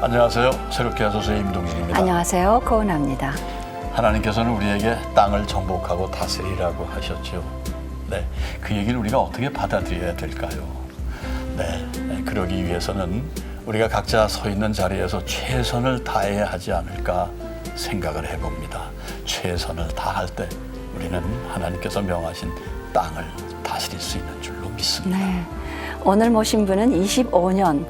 안녕하세요. 새롭게 하소서의 임동진입니다. 안녕하세요. 고은아입니다. 하나님께서는 우리에게 땅을 정복하고 다스리라고 하셨죠. 네, 그 얘기를 우리가 어떻게 받아들여야 될까요? 네, 그러기 위해서는 우리가 각자 서 있는 자리에서 최선을 다해야 하지 않을까 생각을 해봅니다. 최선을 다할 때 우리는 하나님께서 명하신 땅을 다스릴 수 있는 줄로 믿습니다. 네, 오늘 모신 분은 25년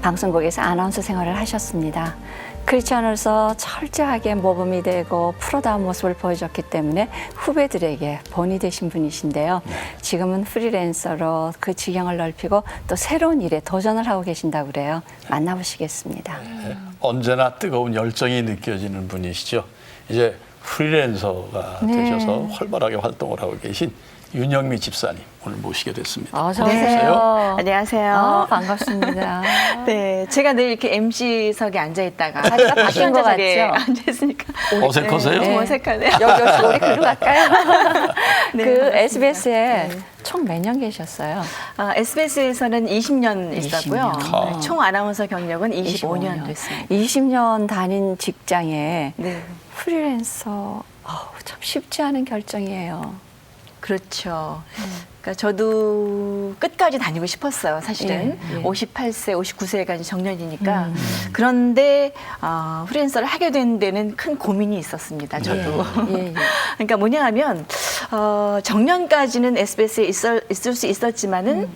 방송국에서 아나운서 생활을 하셨습니다. 크리스천으로서 철저하게 모범이 되고 프로다운 모습을 보여줬기 때문에 후배들에게 본이 되신 분이신데요. 지금은 프리랜서로 그 지경을 넓히고 또 새로운 일에 도전을 하고 계신다고 그래요. 만나보시겠습니다. 네, 언제나 뜨거운 열정이 느껴지는 분이시죠. 이제 프리랜서가 되셔서 활발하게 활동을 하고 계신 윤영미 집사님 오늘 모시게 됐습니다. 어서 오세요. 안녕하세요. 반갑습니다. 네, 제가 늘 이렇게 MC석에 앉아 있다가 자리가 바뀐 것 자리에 같죠? 앉아 있으니까 어색하세요? 좀 어색하네요. 여기 우리 글로 갈까요? 네, 그 반갑습니다. SBS에 네. 총 몇 년 계셨어요? SBS에서는 20년 있었고요. 20년. 네, 총 아나운서 경력은 25년 됐습니다. 20년 다닌 직장에 네, 프리랜서 참 쉽지 않은 결정이에요. 그렇죠. 그러니까 저도 끝까지 다니고 싶었어요, 사실은. 예, 예. 58세, 59세가 정년이니까. 그런데 프리랜서를 하게 된 데는 큰 고민이 있었습니다, 저도. 예, 예. 그러니까 뭐냐 하면 정년까지는 SBS에 있을 수 있었지만은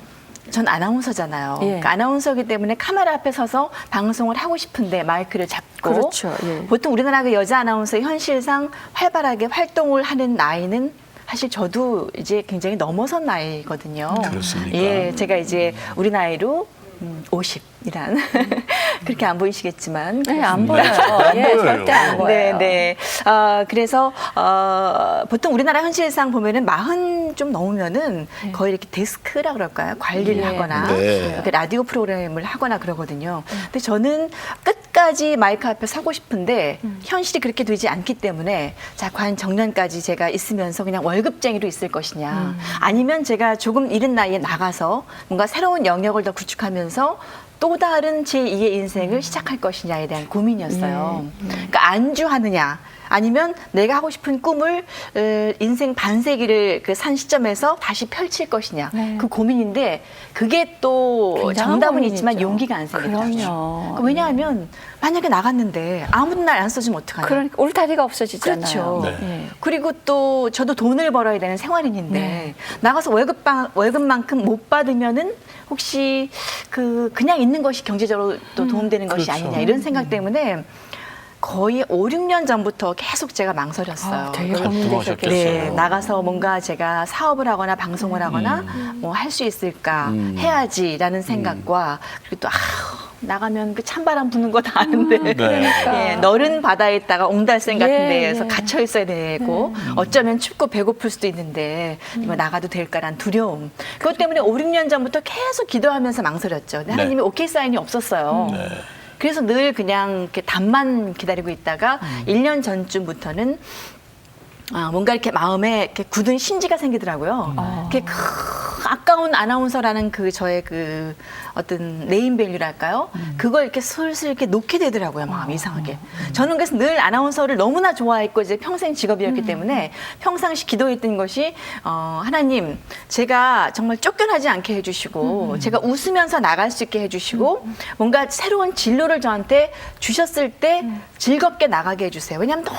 전 아나운서잖아요. 예. 그러니까 아나운서이기 때문에 카메라 앞에 서서 방송을 하고 싶은데 마이크를 잡고 그렇죠. 예. 보통 우리나라 그 여자 아나운서의 현실상 활발하게 활동을 하는 나이는 사실 저도 이제 굉장히 넘어선 나이거든요. 그렇습니까? 예, 제가 이제 우리 나이로 50이란 그렇게 안 보이시겠지만 네, 안 그렇습니다. 보여요. 안 예, 보여요. 절대 안 보여요. 네, 네. 그래서 보통 우리나라 현실상 보면은 40 좀 넘으면은 거의 이렇게 데스크라 그럴까요? 관리를 예. 하거나 네. 이렇게 라디오 프로그램을 하거나 그러거든요. 근데 저는 끝까지 마이크 앞에 서고 싶은데 현실이 그렇게 되지 않기 때문에 자, 과연 정년까지 제가 있으면서 그냥 월급쟁이로 있을 것이냐, 아니면 제가 조금 이른 나이에 나가서 뭔가 새로운 영역을 더 구축하면서 또 다른 제2의 인생을 시작할 것이냐에 대한 고민이었어요. 그러니까 안주하느냐, 아니면 내가 하고 싶은 꿈을 인생 반세기를 그 산 시점에서 다시 펼칠 것이냐, 네. 그 고민인데 그게 또 굉장한 정답은 고민이죠. 있지만 용기가 안 생기더라고요. 그럼요. 그러니까 왜냐하면 만약에 나갔는데 아무도 날 안 써주면 어떡하냐. 그러니까 울타리가 없어지잖아요. 그렇죠. 네. 예. 그리고 또 저도 돈을 벌어야 되는 생활인인데 네. 나가서 월급만큼 못 받으면은 혹시 그냥 있는 것이 경제적으로 또 도움되는 것이 그렇죠. 아니냐 이런 생각 때문에 거의 5, 6년 전부터 계속 제가 망설였어요. 되게 그래도 고민되셨겠어요. 네, 나가서 뭔가 제가 사업을 하거나 방송을 하거나 뭐 할 수 있을까 해야지라는 생각과 그리고 또 나가면 그 찬바람 부는 거 다 아는데 네. 예, 너른 바다에 있다가 옹달샘 같은 예, 데에서 예. 갇혀 있어야 되고 어쩌면 춥고 배고플 수도 있는데 이거 나가도 될까란 두려움. 그것 때문에 5, 6년 전부터 계속 기도하면서 망설였죠. 근데 하나님이 오케이 사인이 없었어요. 네. 그래서 늘 그냥 이렇게 답만 기다리고 있다가 1년 전쯤부터는 뭔가 이렇게 마음에 이렇게 굳은 심지가 생기더라고요. 이렇게 아까운 아나운서라는 그 저의 그 어떤 네임밸류랄까요? 그걸 이렇게 슬슬 이렇게 놓게 되더라고요, 마음 이상하게. 저는 그래서 늘 아나운서를 너무나 좋아했고 이제 평생 직업이었기 때문에 평상시 기도했던 것이 하나님, 제가 정말 쫓겨나지 않게 해주시고 제가 웃으면서 나갈 수 있게 해주시고 뭔가 새로운 진로를 저한테 주셨을 때 즐겁게 나가게 해주세요. 왜냐하면 너무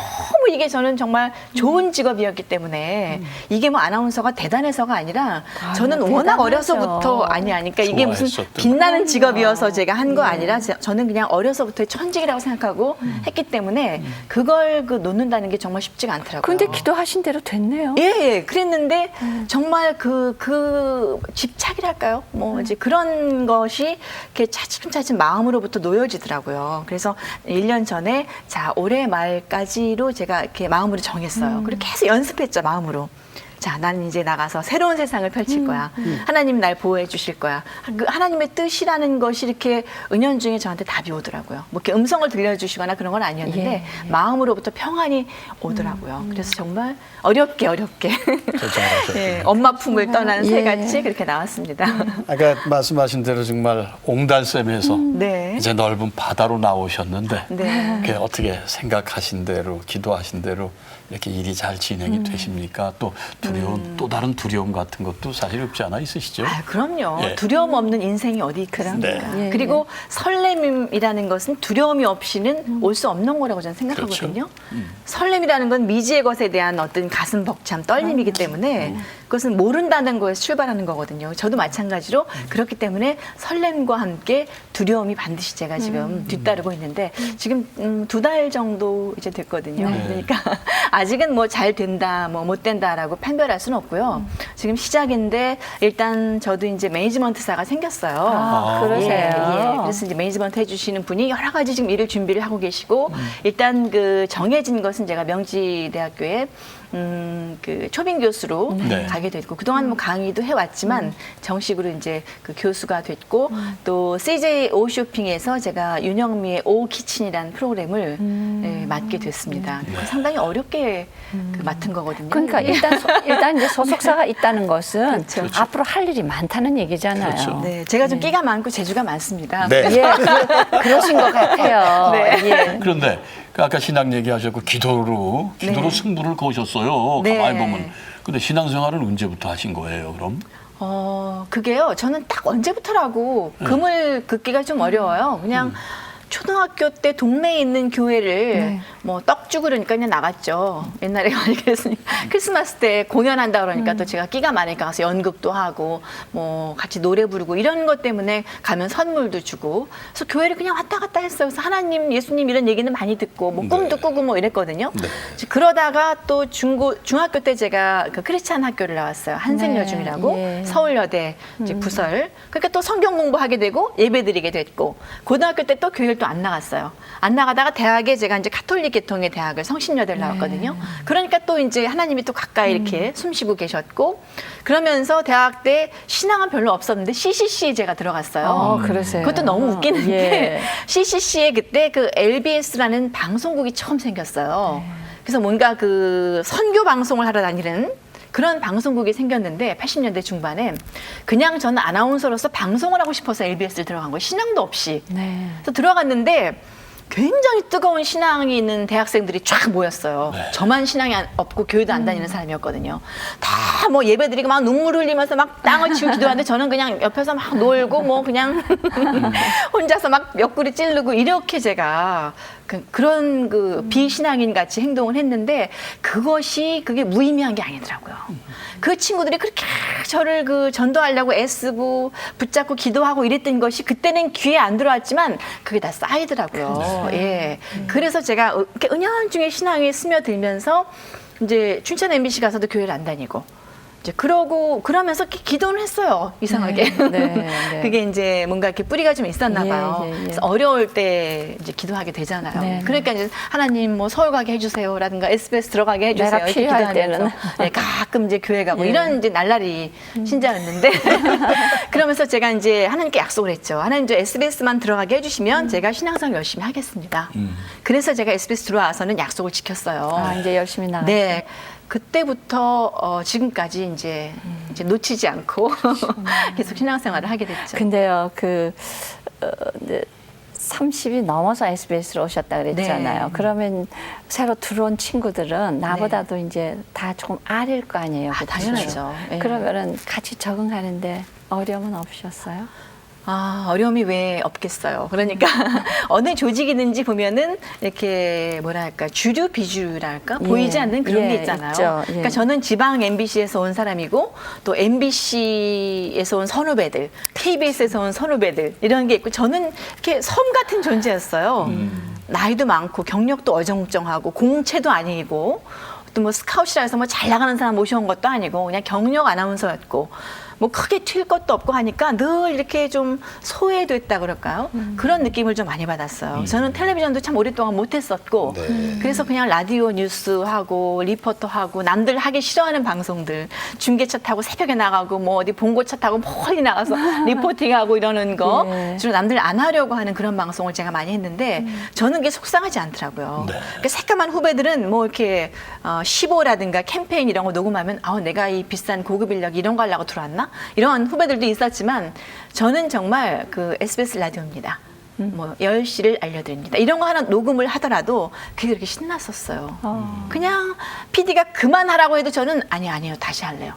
이게 저는 정말 좋은 직업이었기 때문에 이게 뭐 아나운서가 대단해서가 아니라 저는 워낙 대단하죠. 어려서부터 그러니까 이게 무슨 좋아했었던 빛나는 직업이어서 제가 한 거 아니라 저는 그냥 어려서부터 천직이라고 생각하고 했기 때문에 그걸 놓는다는 게 정말 쉽지가 않더라고요. 그런데 기도하신 대로 됐네요. 예, 그랬는데 정말 그 집착이랄까요? 뭐 이제 그런 것이 이렇게 차츰차츰 마음으로부터 놓여지더라고요. 그래서 1년 전에 자, 올해 말까지로 제가 이렇게 마음으로 정했어요. 그리고 계속 연습했죠, 마음으로. 자, 나는 이제 나가서 새로운 세상을 펼칠 거야. 하나님 날 보호해 주실 거야. 그 하나님의 뜻이라는 것이 이렇게 은연중에 저한테 답이 오더라고요. 뭐 이렇게 음성을 들려주시거나 그런 건 아니었는데 예. 마음으로부터 평안이 오더라고요. 그래서 정말 어렵게 결정을 예, 하셨군요. 엄마 품을 떠난 예. 새같이 그렇게 나왔습니다. 아까 말씀하신 대로 정말 옹달샘에서 네. 이제 넓은 바다로 나오셨는데 네. 그게 어떻게 생각하신 대로 기도하신 대로 이렇게 일이 잘 진행이 되십니까? 또 두려운 또 다른 두려움 같은 것도 사실 없지 않아 있으시죠? 아, 그럼요. 예. 두려움 없는 인생이 어디 있겠습니까? 네. 예, 그리고 설렘이라는 것은 두려움이 없이는 올 수 없는 거라고 저는 생각하거든요. 그렇죠. 설렘이라는 건 미지의 것에 대한 어떤 가슴 벅참, 떨림이기 때문에 그것은 모른다는 거에서 출발하는 거거든요. 저도 마찬가지로 그렇기 때문에 설렘과 함께 두려움이 반드시 제가 지금 뒤따르고 있는데 지금 2달 정도 이제 됐거든요. 네. 그러니까 아직은 뭐 잘 된다, 뭐 못 된다라고 판별할 수는 없고요. 지금 시작인데 일단 저도 이제 매니지먼트사가 생겼어요. 아, 그러세요? 예. 그래서 이제 매니지먼트 해주시는 분이 여러 가지 지금 일을 준비를 하고 계시고 일단 그 정해진 것은 제가 명지대학교에 그 초빙 교수로 네. 가게 됐고 그동안 뭐 강의도 해왔지만 정식으로 이제 그 교수가 됐고 또 CJ 오 쇼핑에서 제가 윤영미의 오 키친이라는 프로그램을 예, 맡게 됐습니다. 상당히 어렵게 그 맡은 거거든요. 그러니까 네. 일단 이제 소속사가 있다는 것은 그렇죠. 앞으로 할 일이 많다는 얘기잖아요. 그렇죠. 네, 제가 좀 끼가 많고 재주가 많습니다. 네. 예, 그러신 것 같아요. 네. 예. 그런데 그 아까 신앙 얘기하셨고 기도로 네. 승부를 거셨어요. 네. 가만히 보면. 근데 신앙생활은 언제부터 하신 거예요, 그럼? 그게요. 저는 딱 언제부터라고 금을 긋기가 좀 어려워요. 그냥 초등학교 때 동네에 있는 교회를 네. 뭐 떡 주고 그러니까 그냥 나갔죠. 옛날에 많이 그랬으니까. 크리스마스 때 공연한다 그러니까 또 제가 끼가 많으니까 가서 연극도 하고 뭐 같이 노래 부르고 이런 것 때문에 가면 선물도 주고 그래서 교회를 그냥 왔다 갔다 했어요. 그래서 하나님, 예수님 이런 얘기는 많이 듣고 뭐 꿈도 네. 꾸고 뭐 이랬거든요. 네. 그러다가 또 중학교 때 제가 그 크리스찬 학교를 나왔어요. 한생여중이라고 네. 예. 서울여대 이제 부설. 그러니까 또 성경 공부하게 되고 예배드리게 됐고 고등학교 때 또 교회를 또 안 나갔어요. 안 나가다가 대학에 제가 이제 가톨릭 계통의 대학을 성신여대를 나왔거든요. 그러니까 또 이제 하나님이 또 가까이 이렇게 숨쉬고 계셨고 그러면서 대학 때 신앙은 별로 없었는데 CCC에 제가 들어갔어요. 그러세요. 그것도 너무 웃기는데 예. CCC에 그때 그 LBS라는 방송국이 처음 생겼어요. 그래서 뭔가 그 선교 방송을 하러 다니는 그런 방송국이 생겼는데 80년대 중반에 그냥 저는 아나운서로서 방송을 하고 싶어서 LBS를 들어간 거예요. 신앙도 없이. 네. 그래서 들어갔는데 굉장히 뜨거운 신앙이 있는 대학생들이 쫙 모였어요. 네. 저만 신앙이 없고 교회도 안 다니는 사람이었거든요. 다 뭐 예배드리고 막 눈물 흘리면서 막 땅을 치고 기도하는데 저는 그냥 옆에서 막 놀고 뭐 그냥 혼자서 막 옆구리 찌르고 이렇게 제가 그런 그 비신앙인 같이 행동을 했는데 그게 무의미한 게 아니더라고요. 그 친구들이 그렇게 저를 그 전도하려고 애쓰고 붙잡고 기도하고 이랬던 것이 그때는 귀에 안 들어왔지만 그게 다 쌓이더라고요. 예. 그래서 제가 이렇게 은연중에 신앙에 스며들면서 이제 춘천 MBC 가서도 교회를 안 다니고 이제 그러면서 기도는 했어요. 이상하게. 네. 그게 이제 뭔가 이렇게 뿌리가 좀 있었나 봐요. 예. 그래서 어려울 때 이제 기도하게 되잖아요. 네. 그러니까 이제 하나님 뭐 서울 가게 해주세요라든가 SBS 들어가게 해주세요. 내가 이렇게 필요할 기도하면서 때는. 네, 가끔 이제 교회 가고 예. 이런 이제 날라리 신자였는데 그러면서 제가 이제 하나님께 약속을 했죠. 하나님 저 SBS만 들어가게 해주시면 제가 신앙생활 열심히 하겠습니다. 그래서 제가 SBS 들어와서는 약속을 지켰어요. 아, 이제 열심히 나가. 네. 그때부터 지금까지 이제 놓치지 않고 계속 신앙생활을 하게 됐죠. 근데요, 이제 30이 넘어서 SBS로 오셨다 그랬잖아요. 네. 그러면 새로 들어온 친구들은 나보다도 이제 다 조금 아릴 거 아니에요. 아, 그쵸? 당연하죠. 네. 그러면은 같이 적응하는데 어려움은 없으셨어요? 어려움이 왜 없겠어요. 그러니까 어느 조직이든지 보면은 이렇게 뭐랄까 주류 비주류랄까 예. 보이지 않는 그런 예, 게 있잖아요. 있죠. 예. 그러니까 저는 지방 MBC에서 온 사람이고 또 MBC에서 온 선후배들, KBS에서 온 선후배들 이런 게 있고 저는 이렇게 섬 같은 존재였어요. 나이도 많고 경력도 어정쩡하고 공채도 아니고 또 뭐 스카웃이라 해서 뭐 잘 나가는 사람 모셔온 것도 아니고 그냥 경력 아나운서였고 뭐 크게 튈 것도 없고 하니까 늘 이렇게 좀 소외됐다 그럴까요? 그런 느낌을 좀 많이 받았어요. 저는 텔레비전도 참 오랫동안 못했었고 네. 그래서 그냥 라디오 뉴스하고 리포터하고 남들 하기 싫어하는 방송들 중계차 타고 새벽에 나가고 뭐 어디 봉고차 타고 멀리 나가서 리포팅하고 이러는 거 예. 주로 남들 안 하려고 하는 그런 방송을 제가 많이 했는데 저는 그게 속상하지 않더라고요. 네. 그러니까 새까만 후배들은 뭐 이렇게 시보라든가 캠페인 이런 거 녹음하면 내가 이 비싼 고급 인력 이런 거 하려고 들어왔나? 이런 후배들도 있었지만 저는 정말 그 SBS 라디오입니다. 뭐 10시를 알려드립니다. 이런 거 하나 녹음을 하더라도 그게 그렇게 신났었어요. 그냥 PD가 그만하라고 해도 저는 아니에요. 다시 할래요.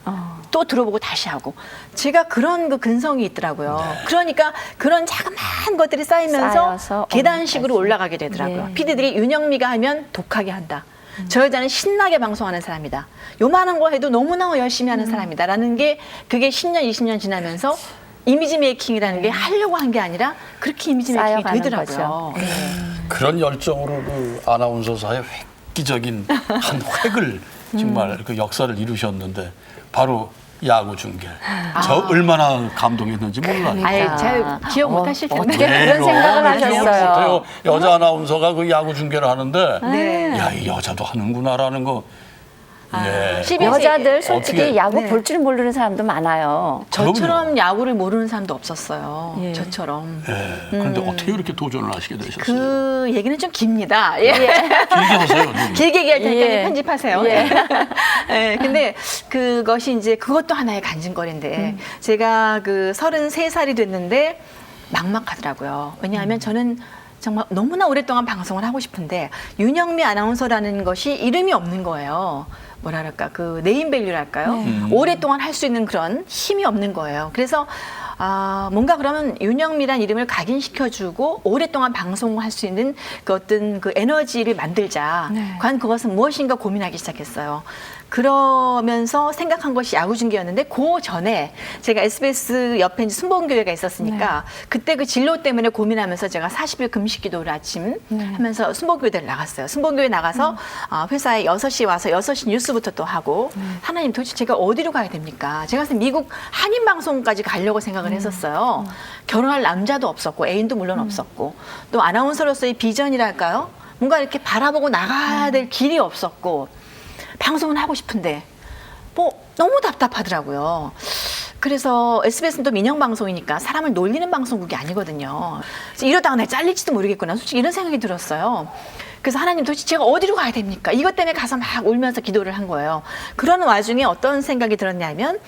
또 들어보고 다시 하고. 제가 그런 그 근성이 있더라고요. 그러니까 그런 자그마한 것들이 쌓이면서 쌓여서 계단식으로 어머니까지. 올라가게 되더라고요. 예. PD들이 윤영미가 하면 독하게 한다. 저 여자는 신나게 방송하는 사람이다. 요만한 거 해도 너무나 열심히 하는 사람이다. 라는 게 그게 10년, 20년 지나면서 이미지 메이킹이라는 게 하려고 한 게 아니라 그렇게 이미지 메이킹이 쌓여가는 되더라고요. 거죠. 네. 그런 열정으로 그 아나운서사의 획기적인 한 획을 정말 그 역사를 이루셨는데 바로 야구 중계. 저 얼마나 감동했는지 몰라요. 아예 잘 기억 못 하실 텐데. 어떻게 그런 생각을 기억을 하셨어요? 못해요. 여자 아나운서가 그 야구 중계를 하는데 네. 야, 이 여자도 하는구나라는 거. 예. CBS 여자들 솔직히 어떻게- 야구 네. 볼 줄 모르는 사람도 많아요. 저처럼 야구를 모르는 사람도 없었어요. 예. 저처럼. 예. 그런데 어떻게 이렇게 도전을 하시게 되셨어요? 그 얘기는 좀 깁니다. 예. 길게 하세요. 좀. 길게 얘기할 테니까 예. 편집하세요. 예. 예, 근데 그것이 이제 그것도 하나의 간증거리인데 제가 그 33살이 됐는데 막막하더라고요. 왜냐하면 저는 정말 너무나 오랫동안 방송을 하고 싶은데 윤영미 아나운서라는 것이 이름이 없는 거예요. 뭐랄까 그 네임밸류랄까요? 오랫동안 할 수 있는 그런 힘이 없는 거예요. 그래서 뭔가 그러면 윤영미란 이름을 각인시켜주고 오랫동안 방송할 수 있는 그 어떤 그 에너지를 만들자. 네. 과연 그것은 무엇인가 고민하기 시작했어요. 그러면서 생각한 것이 야구 중계였는데 그 전에 제가 SBS 옆에 이제 순복음교회가 있었으니까 그때 그 진로 때문에 고민하면서 제가 40일 금식 기도를 아침 하면서 순복음교회를 나갔어요. 순복음교회 나가서 회사에 6시 와서 6시 뉴스부터 또 하고 하나님 도대체 제가 어디로 가야 됩니까? 제가 그래서 미국 한인방송까지 가려고 생각을 했었어요. 결혼할 남자도 없었고 애인도 물론 없었고 또 아나운서로서의 비전이랄까요? 뭔가 이렇게 바라보고 나가야 될 길이 없었고 방송은 하고 싶은데 뭐 너무 답답하더라고요. 그래서 SBS는 또 민영방송이니까 사람을 놀리는 방송국이 아니거든요. 그래서 이러다가 내가 잘릴지도 모르겠구나. 솔직히 이런 생각이 들었어요. 그래서 하나님 도대체 제가 어디로 가야 됩니까? 이것 때문에 가서 막 울면서 기도를 한 거예요. 그런 와중에 어떤 생각이 들었냐면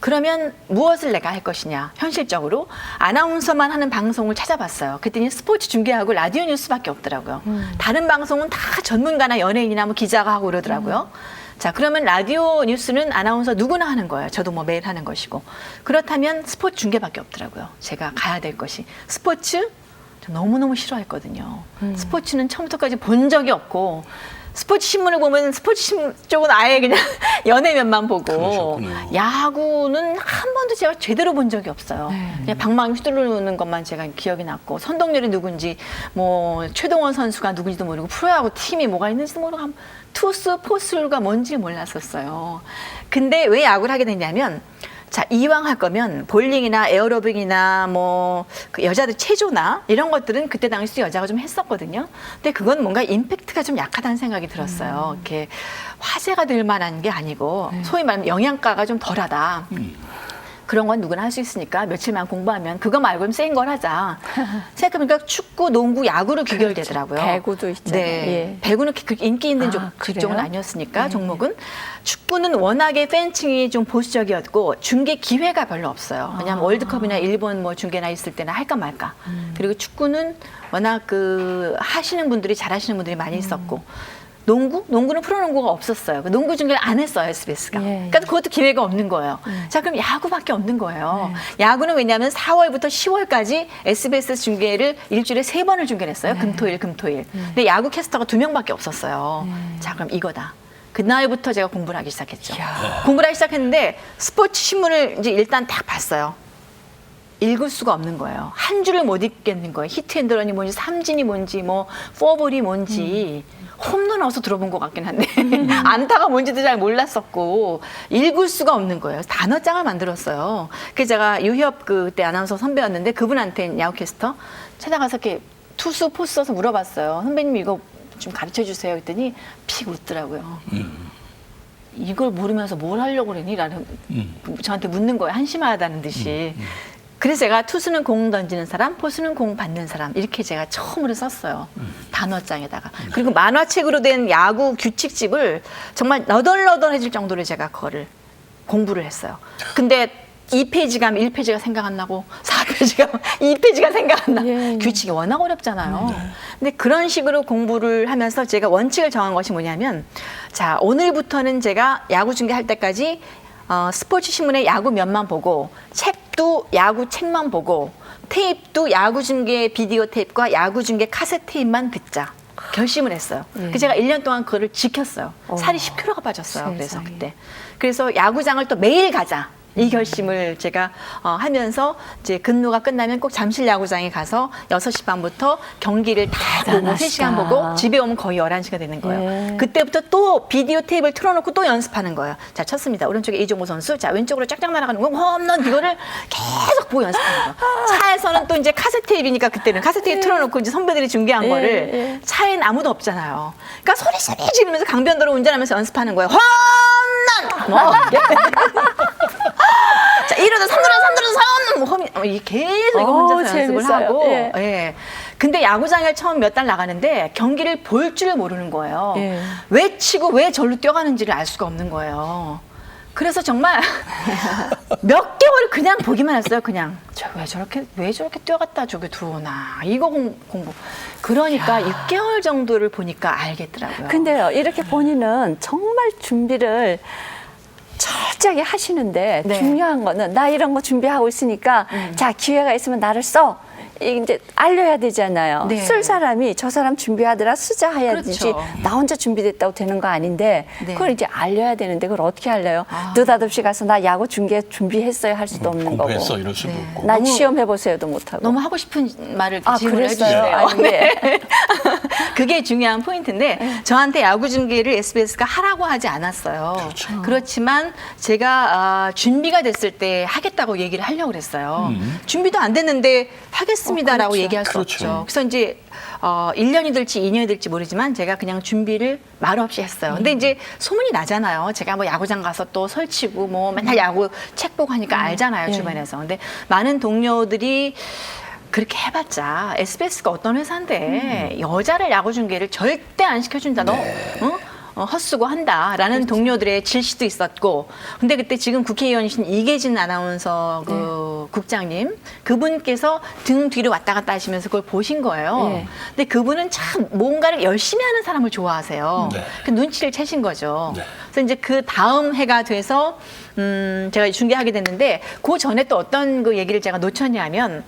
그러면 무엇을 내가 할 것이냐. 현실적으로 아나운서만 하는 방송을 찾아봤어요. 그랬더니 스포츠 중계하고 라디오 뉴스밖에 없더라고요. 다른 방송은 다 전문가나 연예인이나 뭐 기자가 하고 그러더라고요. 자, 그러면 라디오 뉴스는 아나운서 누구나 하는 거예요. 저도 뭐 매일 하는 것이고. 그렇다면 스포츠 중계밖에 없더라고요. 제가 가야 될 것이. 스포츠? 저 너무너무 싫어했거든요. 스포츠는 처음부터까지 본 적이 없고 스포츠 신문을 보면 스포츠 신문 쪽은 아예 그냥 연예면만 보고 그러셨군요. 야구는 한 번도 제가 제대로 본 적이 없어요. 그냥 방망이 휘두르는 것만 제가 기억이 났고 선동열이 누군지 뭐 최동원 선수가 누군지도 모르고 프로야구 팀이 뭐가 있는지도 모르고 투수 포수가 뭔지 몰랐었어요. 근데 왜 야구를 하게 됐냐면 자, 이왕 할 거면 볼링이나 에어로빅이나 뭐 그 여자들 체조나 이런 것들은 그때 당시 여자가 좀 했었거든요. 근데 그건 뭔가 임팩트가 좀 약하다는 생각이 들었어요. 이렇게 화제가 될 만한 게 아니고 소위 말하면 영양가가 좀 덜하다. 그런 건 누구나 할 수 있으니까 며칠만 공부하면 그거 말고는 센 걸 하자. 생각해보니까 축구, 농구, 야구로 귀결되더라고요. 배구도 있잖아요. 네. 예. 배구는 그렇게 인기 있는 그래요? 그쪽은 아니었으니까 네. 종목은. 축구는 워낙에 팬층이 좀 보수적이었고 중계 기회가 별로 없어요. 왜냐하면 월드컵이나 일본 뭐 중계나 있을 때나 할까 말까. 그리고 축구는 워낙 그 하시는 분들이 잘하시는 분들이 많이 있었고. 농구는 프로농구가 없었어요. 농구 중계를 안 했어요, SBS가. 예, 예. 그러니까 그것도 기회가 없는 거예요. 자, 그럼 야구밖에 없는 거예요. 야구는 왜냐하면 4월부터 10월까지 SBS 중계를 일주일에 3번을 중계를 했어요. 금토일. 근데 야구 캐스터가 2명밖에 없었어요. 자, 그럼 이거다. 그날부터 제가 공부를 하기 시작했죠. 공부를 하기 시작했는데 스포츠 신문을 이제 일단 딱 봤어요. 읽을 수가 없는 거예요. 한 줄을 못 읽겠는 거예요. 히트앤드런이 뭔지, 삼진이 뭔지, 뭐 포볼이 뭔지 홈런 어서 들어본 것 같긴 한데 안타가 뭔지도 잘 몰랐었고 읽을 수가 없는 거예요. 단어장을 만들었어요. 그래서 제가 유협 그때 아나운서 선배였는데 그분한테 야구캐스터 찾아가서 이렇게 투수 포수 써서 물어봤어요. 선배님 이거 좀 가르쳐 주세요. 그랬더니 픽 웃더라고요. 이걸 모르면서 뭘 하려고 그러니? 라는 저한테 묻는 거예요. 한심하다는 듯이. 그래서 제가 투수는 공 던지는 사람, 포수는 공 받는 사람 이렇게 제가 처음으로 썼어요. 단어장에다가. 그리고 만화책으로 된 야구 규칙집을 정말 너덜너덜해질 정도로 제가 그거를 공부를 했어요. 근데 2페이지 가면 1페이지가 생각 안 나고 4페이지 가면 2페이지가 생각 안 나. 예. 규칙이 워낙 어렵잖아요. 근데 그런 식으로 공부를 하면서 제가 원칙을 정한 것이 뭐냐면 자, 오늘부터는 제가 야구 중계할 때까지 스포츠 신문의 야구 면만 보고 책도 야구 책만 보고 테이프도 야구 중계 비디오 테이프와 야구 중계 카세트 테이프만 듣자. 결심을 했어요. 그래서 제가 1년 동안 그거를 지켰어요. 살이 10kg가 빠졌어요. 그래서 세상에. 그때. 그래서 야구장을 또 매일 가자. 이 결심을 제가 하면서 이제 근무가 끝나면 꼭 잠실 야구장에 가서 6시 반부터 경기를 다 보고 대단하시다. 3시간 보고 집에 오면 거의 11시가 되는 거예요. 예. 그때부터 또 비디오 테이프를 틀어놓고 또 연습하는 거예요. 자, 쳤습니다. 오른쪽에 이종호 선수. 자, 왼쪽으로 쫙쫙 날아가는 거 홈런 이거를 계속 보고 연습하는 거예요. 차에서는 또 이제 카세트 테이프니까 그때는 카세트 테이프 틀어놓고 이제 선배들이 중계한 거를 차에는 아무도 없잖아요. 그러니까 소리 지르면서 강변도로 운전하면서 연습하는 거예요. 홈런! 뭐. 자, 이러다 3루는 뭐 홈런! 이게 계속 이거 혼자서 연습을 재밌어요. 하고. 예. 예. 근데 야구장에 처음 몇 달 나가는데 경기를 볼 줄 모르는 거예요. 예. 왜 치고 왜 절로 뛰어가는지를 알 수가 없는 거예요. 그래서 정말 몇 개월 그냥 보기만 했어요. 그냥 왜 저렇게 뛰어갔다 저게 들어오나 이거 공부. 그러니까 6개월 정도를 보니까 알겠더라고요. 근데요, 이렇게 본인은 정말 준비를 철저하게 하시는데 네. 중요한 거는 나 이런 거 준비하고 있으니까 자, 기회가 있으면 나를 써. 이제 알려야 되잖아요. 네. 쓸 사람이 저 사람 준비하더라 쓰자 해야지 그렇죠. 나 혼자 준비됐다고 되는 거 아닌데 네. 그걸 이제 알려야 되는데 그걸 어떻게 알려요? 느닷없이 가서 나 야구 중계 준비했어요 할 수도 없는 공부했어 거고. 이럴 수도 네. 없고. 나 시험 해보세요도 못하고. 너무 하고 싶은 말을 아, 질문을 그랬어요? 해주시네요. 아니, 네. 그게 중요한 포인트인데 저한테 야구 중계를 SBS가 하라고 하지 않았어요. 그렇지만 제가 준비가 됐을 때 하겠다고 얘기를 하려고 그랬어요. 준비도 안 됐는데 하겠습니다라고 그렇죠. 얘기할 수 그렇죠. 없죠. 그래서 이제 1년이 될지 2년이 될지 모르지만 제가 그냥 준비를 말없이 했어요. 근데 이제 소문이 나잖아요. 제가 뭐 야구장 가서 또 설치고 뭐 맨날 야구 책 보고 하니까 알잖아요. 예. 주변에서. 근데 많은 동료들이 그렇게 해봤자 SBS가 어떤 회사인데 여자를 야구 중계를 절대 안 시켜준다. 너 헛수고 한다라는 동료들의 질시도 있었고, 근데 그때 지금 국회의원이신 이계진 아나운서 그 국장님 그분께서 등 뒤로 왔다 갔다 하시면서 그걸 보신 거예요. 네. 근데 그분은 참 뭔가를 열심히 하는 사람을 좋아하세요. 네. 그 눈치를 채신 거죠. 네. 그래서 이제 그 다음 해가 돼서 제가 중계하게 됐는데 그 전에 또 어떤 그 얘기를 제가 놓쳤냐면.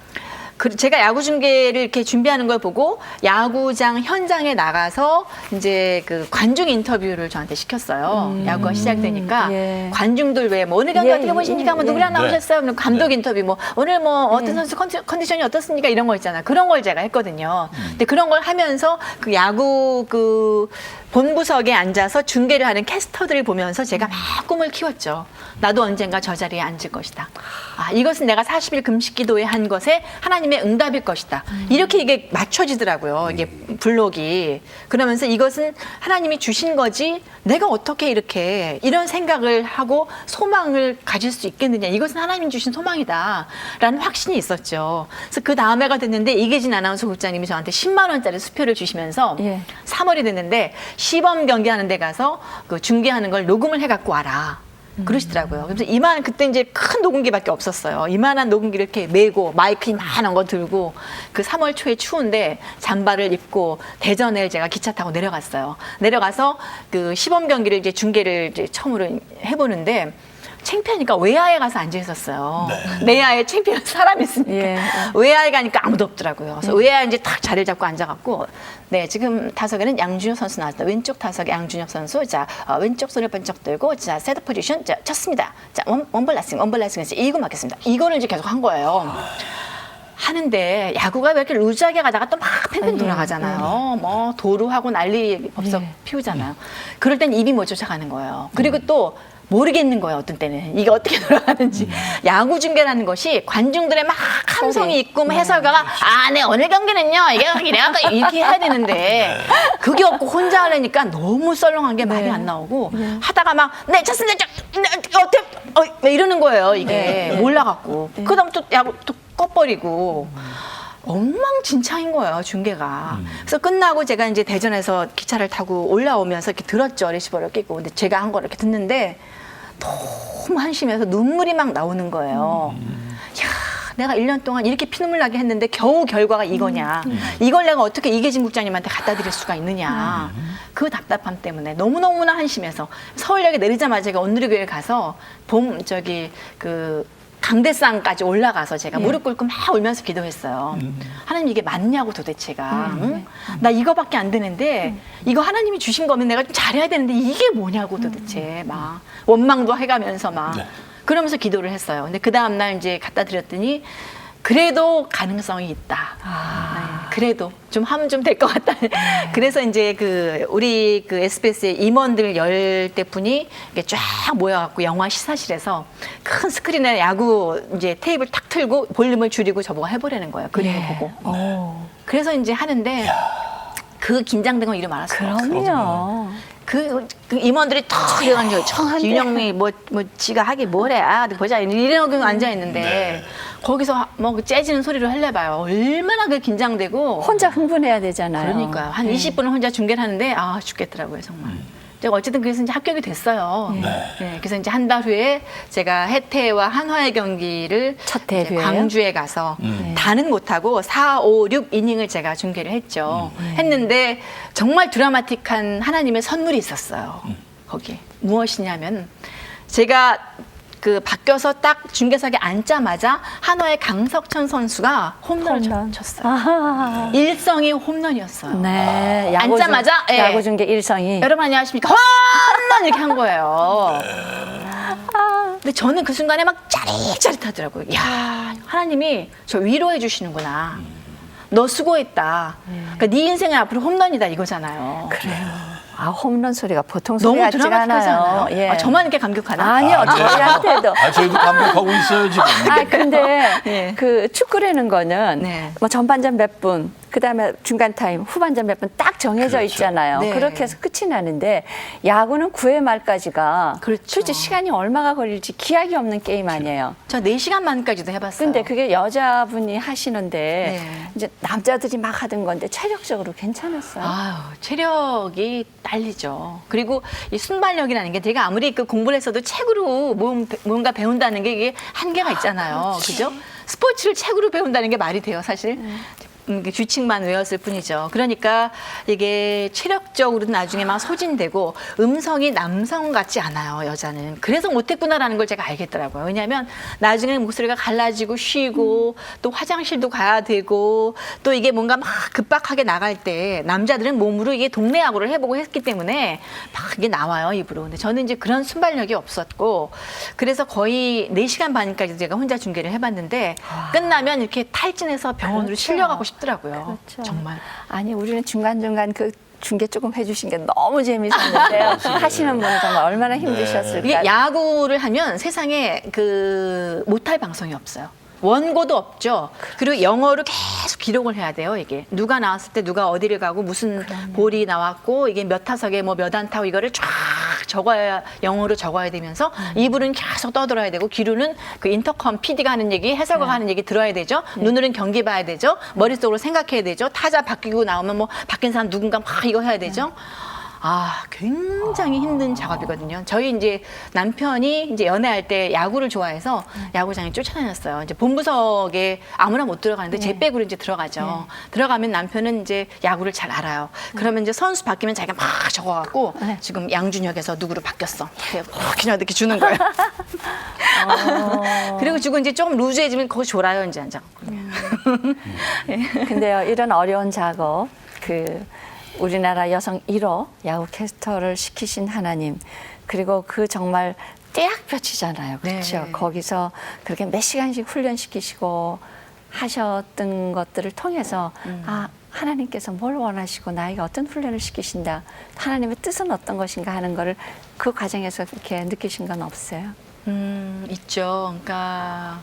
제가 야구 중계를 이렇게 준비하는 걸 보고 야구장 현장에 나가서 이제 그 관중 인터뷰를 저한테 시켰어요. 야구가 시작되니까 예. 관중들 왜 뭐 오늘 경기 예, 어떻게 보십니까? 뭐 예, 누구랑 네. 나오셨어요? 그럼 감독 네. 인터뷰 뭐 오늘 뭐 어떤 선수 컨디션이 어떻습니까? 이런 거 있잖아요. 그런 걸 제가 했거든요. 근데 그런 걸 하면서 그 야구 그 본부석에 앉아서 중계를 하는 캐스터들을 보면서 제가 막 꿈을 키웠죠. 나도 언젠가 저 자리에 앉을 것이다. 아, 이것은 내가 40일 금식 기도에 한 것에 하나님의 응답일 것이다. 이렇게 이게 맞춰지더라고요. 이게 블록이. 그러면서 이것은 하나님이 주신 거지 내가 어떻게 이렇게 이런 생각을 하고 소망을 가질 수 있겠느냐. 이것은 하나님이 주신 소망이다. 라는 확신이 있었죠. 그래서 그 다음 해가 됐는데 이계진 아나운서 국장님이 저한테 10만 원짜리 수표를 주시면서 예. 3월이 됐는데 시범 경기하는 데 가서 그 중계하는 걸 녹음을 해갖고 와라. 그러시더라고요. 그래서 그때 이제 큰 녹음기밖에 없었어요. 이만한 녹음기를 이렇게 메고 마이크 이만한 거 들고 그 3월 초에 추운데 잠바를 입고 대전에 제가 기차 타고 내려갔어요. 내려가서 그 시범 경기를 이제 중계를 이제 처음으로 해보는데 창피하니까 외야에 가서 앉아 있었어요. 네. 내야에 창피한 사람이 있으니까. 예. 외야에 가니까 아무도 없더라고요. 그래서 외야에 이제 딱 자리를 잡고 앉아갖고, 네, 지금 타석에는 양준혁 선수 나왔다. 왼쪽 타석에 양준혁 선수. 자, 왼쪽 손을 번쩍 들고, 자, 세트 포지션. 자, 쳤습니다. 자, 원볼 라싱. 이거 맞겠습니다. 이거를 이제 계속 한 거예요. 하는데 야구가 왜 이렇게 루즈하게 가다가 또 막 팽팽 돌아가잖아요. 뭐 도루하고 난리 법석 피우잖아요. 그럴 땐 입이 못 쫓아가는 거예요. 그리고 또 모르겠는 거예요. 어떤 때는 이게 어떻게 돌아가는지. 야구 중계라는 것이 관중들의 막 함성이 있고 뭐 해설가가 네 오늘 경기는요 이게 이렇게 해야 되는데 그게 없고 혼자 하려니까 너무 썰렁한 게 말이 안 나오고 하다가 막 네 쳤습니다. 어때 이러는 거예요. 이게 몰라갖고 그다음 또 야구 또 꺼버리고. 엉망진창인 거예요, 중계가. 그래서 끝나고 제가 이제 대전에서 기차를 타고 올라오면서 이렇게 들었죠, 레시버를 끼고. 근데 제가 한 거를 이렇게 듣는데 너무 한심해서 눈물이 막 나오는 거예요. 야, 내가 1년 동안 이렇게 피눈물 나게 했는데 겨우 결과가 이거냐. 이걸 내가 어떻게 이계진 국장님한테 갖다 드릴 수가 있느냐. 그 답답함 때문에 너무너무나 한심해서 서울역에 내리자마자 제가 온누리교회 가서 강대상까지 올라가서 제가 무릎 꿇고 막 울면서 기도했어요. 하나님 이게 맞냐고 도대체가. 응? 나 이거밖에 안 되는데 이거 하나님이 주신 거면 내가 좀 잘해야 되는데 이게 뭐냐고 도대체 막 원망도 해가면서 막 그러면서 기도를 했어요. 근데 그 다음날 이제 갖다 드렸더니 그래도 가능성이 있다. 네, 그래도 좀 하면 좀 될 것 같다. 그래서 이제 우리 SBS의 임원들 10대 분이 이렇게 쫙 모여갖고 영화 시사실에서 큰 스크린에 야구 이제 테이블 탁 틀고 볼륨을 줄이고 저보고 해보라는 거예요. 그림을 보고. 그래서 이제 하는데 그 긴장된 건 이루 말할 수가 없어요. 그럼요. 그 임원들이 탁 일어나서 윤영미 뭐 지가 하기 뭐래 보자 이러고 앉아 있는데 거기서 뭐 재지는 소리를 하려봐요. 얼마나 그 긴장되고 혼자 흥분해야 되잖아요. 그러니까요. 한 20분을 혼자 중계를 하는데 죽겠더라고요 정말. 제가 어쨌든 그래서 이제 합격이 됐어요. 네, 그래서 이제 한 달 후에 제가 해태와 한화의 경기를 첫 데뷔예요? 광주에 가서 다는 못하고 4, 5, 6이닝을 제가 중계를 했죠. 했는데 정말 드라마틱한 하나님의 선물이 있었어요. 거기에 무엇이냐면 제가 바뀌어서 딱 중계석에 앉자마자 한화의 강석천 선수가 홈런을 쳤어요. 아하. 일성이 홈런이었어요. 네. 앉자마자 야구 중계 일성이. 여러분 안녕하십니까? 홈런 이렇게 한 거예요. 근데 저는 그 순간에 막 짜릿짜릿하더라고요. 야, 하나님이 저 위로해 주시는구나. 너 수고했다. 그러니까 네 인생의 앞으로 홈런이다 이거잖아요. 그래요. 홈런 소리가 보통 소리 너무 같지가 드라마틱하잖아요. 않아요. 저만 이렇게 감격하나? 아니요, 저희한테도. 저희도 감격하고 있어요 지금. 근데 축구라는 거는 뭐 전반전 몇 분, 그다음에 중간 타임, 후반전 몇 분 딱 정해져 있잖아요. 네. 그렇게 해서 끝이 나는데 야구는 9회 말까지가 그렇죠. 솔직히 시간이 얼마가 걸릴지 기약이 없는 게임 아니에요. 저 4시간 만까지도 해봤어요. 근데 그게 여자분이 하시는데 이제 남자들이 막 하던 건데 체력적으로 괜찮았어요. 체력이 딸리죠. 그리고 이 순발력이라는 게 제가 아무리 공부를 했어도 책으로 뭔가 배운다는 게 이게 한계가 있잖아요. 그죠? 스포츠를 책으로 배운다는 게 말이 돼요, 사실. 규칙만 외웠을 뿐이죠. 그러니까 이게 체력적으로 나중에 막 소진되고 음성이 남성 같지 않아요, 여자는. 그래서 못했구나라는 걸 제가 알겠더라고요. 왜냐하면 나중에 목소리가 갈라지고 쉬고 또 화장실도 가야 되고 또 이게 뭔가 막 급박하게 나갈 때 남자들은 몸으로 이게 동네 야구를 해보고 했기 때문에 막 이게 나와요, 입으로. 근데 저는 이제 그런 순발력이 없었고 그래서 거의 4시간 반까지 제가 혼자 중계를 해봤는데 끝나면 이렇게 탈진해서 병원으로 실려가고 싶더라고요. 그렇죠. 정말. 아니 우리는 중간중간 중계 조금 해주신 게 너무 재밌었는데요. 하시는 분은 정말 얼마나 힘드셨을까. 이게 야구를 하면 세상에 못할 방송이 없어요. 원고도 없죠. 그리고 영어로 계속 기록을 해야 돼요. 이게 누가 나왔을 때 누가 어디를 가고 무슨 볼이 나왔고 이게 몇 타석에 뭐 몇 안타고 이거를 쫙 적어야 영어로 적어야 되면서 이불은 계속 떠들어야 되고 귀로는 인터컴 PD가 하는 얘기, 해설가가 하는 얘기 들어야 되죠. 눈으로는 경기 봐야 되죠. 머릿속으로 생각해야 되죠. 타자 바뀌고 나오면 뭐 바뀐 사람 누군가 막 이거 해야 되죠. 굉장히 힘든 작업이거든요. 저희 이제 남편이 이제 연애할 때 야구를 좋아해서 야구장에 쫓아다녔어요. 이제 본부석에 아무나 못 들어가는데 제 백으로 이제 들어가죠. 들어가면 남편은 이제 야구를 잘 알아요. 그러면 이제 선수 바뀌면 자기가 막 적어갖고 지금 양준혁에서 누구로 바뀌었어. 그냥 이렇게 주는 거예요. 그리고 주고 이제 조금 루즈해지면 거기 졸아요, 이제 앉아. 근데요, 이런 어려운 작업, 우리나라 여성 1호 야구 캐스터를 시키신 하나님, 그리고 정말 떼약볕이잖아요. 그렇죠? 네. 거기서 그렇게 몇 시간씩 훈련시키시고 하셨던 것들을 통해서 아, 하나님께서 뭘 원하시고 나에게 어떤 훈련을 시키신다. 하나님의 뜻은 어떤 것인가 하는 거를 그 과정에서 이렇게 느끼신 건 없어요? 있죠. 그러니까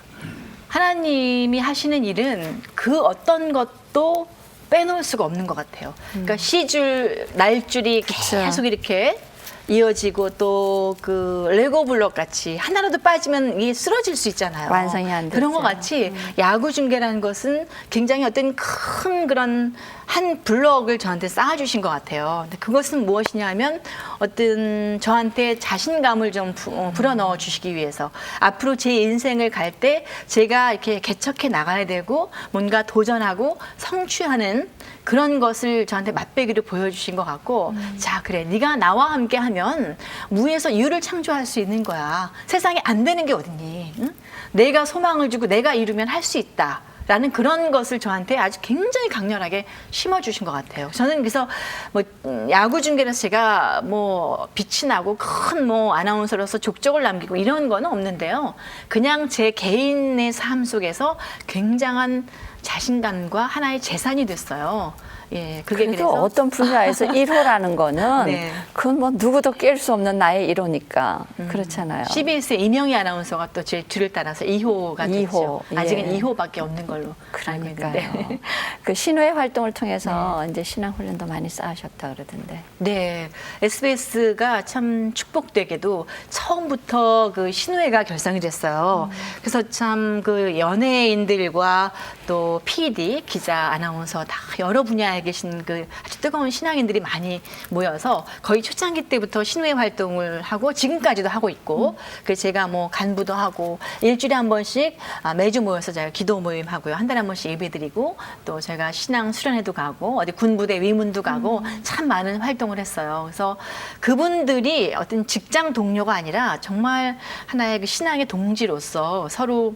하나님이 하시는 일은 그 어떤 것도 빼놓을 수가 없는 것 같아요. 그러니까 시줄, 날줄이 계속 이렇게 이어지고 또 그 레고 블록 같이 하나라도 빠지면 이게 쓰러질 수 있잖아요. 완성이 안 그런 것 되죠. 같이 야구 중계라는 것은 굉장히 어떤 큰 그런 한 블럭을 저한테 쌓아주신 것 같아요. 근데 그것은 무엇이냐 하면 어떤 저한테 자신감을 좀 불어넣어 주시기 위해서 앞으로 제 인생을 갈 때 제가 이렇게 개척해 나가야 되고 뭔가 도전하고 성취하는 그런 것을 저한테 맛배기로 보여주신 것 같고 자 그래 네가 나와 함께 하면 무에서 유를 창조할 수 있는 거야. 세상에 안 되는 게 어딨니? 응? 내가 소망을 주고 내가 이루면 할 수 있다. 라는 그런 것을 저한테 아주 굉장히 강렬하게 심어주신 것 같아요. 저는 그래서 뭐 야구 중계라서 제가 뭐 빛이 나고 큰 뭐 아나운서로서 족적을 남기고 이런 거는 없는데요. 그냥 제 개인의 삶 속에서 굉장한 자신감과 하나의 재산이 됐어요. 예, 그게 그래도 그래서 어떤 분야에서 1호라는 거는 네. 그건 뭐 누구도 깰 수 없는 나의 1호니까 그렇잖아요. CBS의 이명희 아나운서가 또 제 뒤를 따라서 2호가 됐죠. 2호, 아직은 예. 2호밖에 없는 걸로 알고 있는데. 그러니까요. 그 신회 활동을 통해서 이제 신앙 훈련도 많이 쌓으셨다 그러던데. 네, SBS가 참 축복되게도 처음부터 그 신우회가 결성이 됐어요. 그래서 참 그 연예인들과 또 PD, 기자, 아나운서 다 여러 분야에 계신 그 아주 뜨거운 신앙인들이 많이 모여서 거의 초창기 때부터 신우회 활동을 하고 지금까지도 하고 있고, 그래서 제가 뭐 간부도 하고 일주일에 한 번씩 매주 모여서 제가 기도 모임 하고요. 한 달에 한 번씩 예배드리고 또 제가 신앙 수련회도 가고 어디 군부대 위문도 가고 참 많은 활동을 했어요. 그래서 그분들이 어떤 직장 동료가 아니라 정말 하나의 그 신앙의 동지로서 서로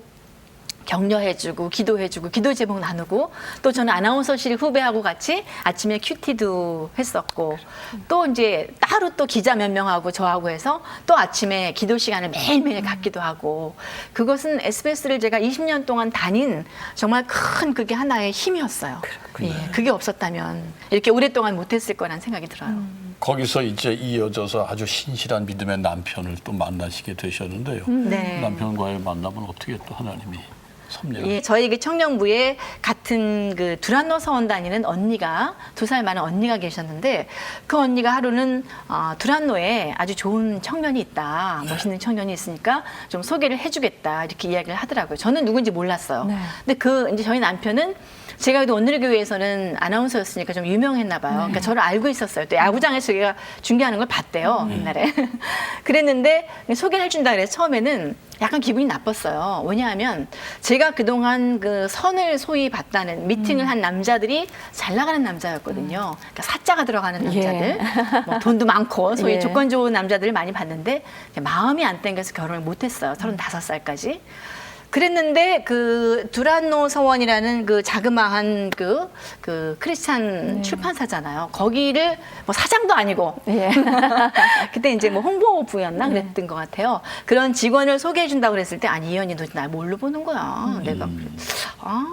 격려해주고 기도해주고 기도 제목 나누고 또 저는 아나운서실 후배하고 같이 아침에 큐티도 했었고 또 이제 따로 또 기자 몇 명하고 저하고 해서 또 아침에 기도 시간을 매일매일 갖기도 하고 그것은 SBS를 제가 20년 동안 다닌 정말 큰 그게 하나의 힘이었어요. 예, 그게 없었다면 이렇게 오랫동안 못했을 거란 생각이 들어요. 거기서 이제 이어져서 아주 신실한 믿음의 남편을 또 만나시게 되셨는데요. 네. 남편과의 만남은 어떻게 또 하나님이 섭리가 예, 저희 그 청년부에 같은 그 두란노 서원 다니는 언니가 2살 많은 언니가 계셨는데 그 언니가 하루는 두란노에 아주 좋은 청년이 있다, 멋있는 청년이 있으니까 좀 소개를 해주겠다 이렇게 이야기를 하더라고요. 저는 누군지 몰랐어요. 네. 근데 그 이제 저희 남편은 제가 그래도 오늘교회에서는 아나운서였으니까 좀 유명했나 봐요. 그러니까 저를 알고 있었어요. 또 야구장에서 제가 중계하는 걸 봤대요, 옛날에. 그랬는데 소개를 해준다 그래서 처음에는 약간 기분이 나빴어요. 왜냐하면 제가 그동안 그 선을 소위 봤다는 미팅을 한 남자들이 잘 나가는 남자였거든요. 그러니까 사자가 들어가는 남자들, 뭐 돈도 많고 소위 예. 조건 좋은 남자들을 많이 봤는데 마음이 안 땡겨서 결혼을 못했어요. 35살까지. 그랬는데 그 두란노 서원이라는 그 자그마한 그 크리스찬 출판사잖아요. 거기를 뭐 사장도 아니고 예. 그때 이제 뭐 홍보부였나 그랬던 것 같아요. 그런 직원을 소개해 준다고 그랬을 때 아니 이 언니 너 날 뭘로 보는 거야? 내가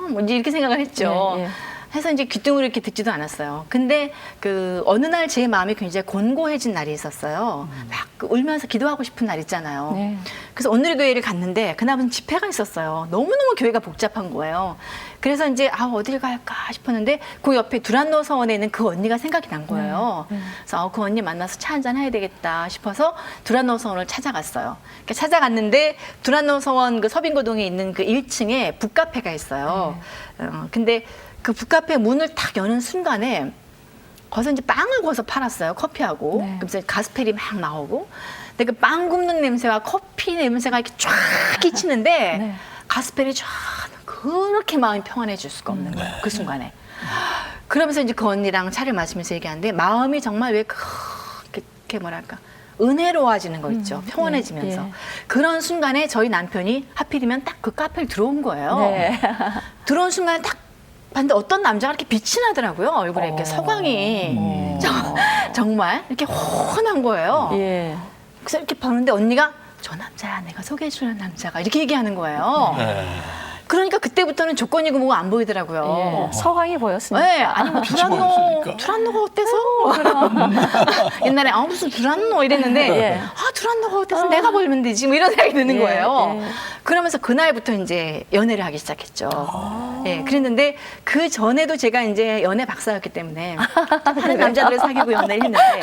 뭐 이제 이렇게 생각을 했죠. 예, 예. 해서 이제 귀뚱으로 이렇게 듣지도 않았어요. 근데 그 어느 날 제 마음이 굉장히 곤고해진 날이 있었어요. 막 울면서 기도하고 싶은 날 있잖아요. 네. 그래서 오늘 교회를 갔는데 그날은 집회가 있었어요. 너무너무 교회가 복잡한 거예요. 그래서 이제 어딜 갈까 싶었는데 그 옆에 두란노 서원에 있는 그 언니가 생각이 난 거예요. 그래서 그 언니 만나서 차 한잔 해야 되겠다 싶어서 두란노 서원을 찾아갔어요. 그러니까 찾아갔는데 두란노 서원 그 서빙고동에 있는 그 1층에 북카페가 있어요. 근데 그 북카페 문을 딱 여는 순간에 거기서 이제 빵을 구워서 팔았어요. 커피하고. 네. 그래서 가스펠이 막 나오고. 근데 그 빵 굽는 냄새와 커피 냄새가 이렇게 쫙 끼치는데 네. 가스펠이 쫙 그렇게 마음이 평안해질 수가 없는 거예요. 그 순간에. 그러면서 이제 그 언니랑 차를 마시면서 얘기하는데 마음이 정말 왜 그렇게 뭐랄까 은혜로워지는 거 있죠. 평안해지면서. 예. 그런 순간에 저희 남편이 하필이면 딱 그 카페를 들어온 거예요. 네. 들어온 순간에 딱 봤는데 어떤 남자가 이렇게 빛이 나더라고요. 얼굴에 이렇게 서광이. 정말 이렇게 훤한 거예요. 예. 그래서 이렇게 봤는데 언니가 저 남자야, 내가 소개해주는 남자가 이렇게 얘기하는 거예요. 그러니까 그때부터는 조건이고 뭐가 안 보이더라고요. 예, 서황이 보였습니다. 네, 아니 뭐 빛이 보였으니까. 두란노가 어때서? 옛날에 무슨 두란노 이랬는데 예. 두란노가 어때서 내가 벌면 되지 뭐 이런 생각이 드는 예, 거예요. 예. 그러면서 그날부터 이제 연애를 하기 시작했죠. 예, 그랬는데 그 전에도 제가 이제 연애 박사였기 때문에 많은 남자들을 사귀고 연애를 했는데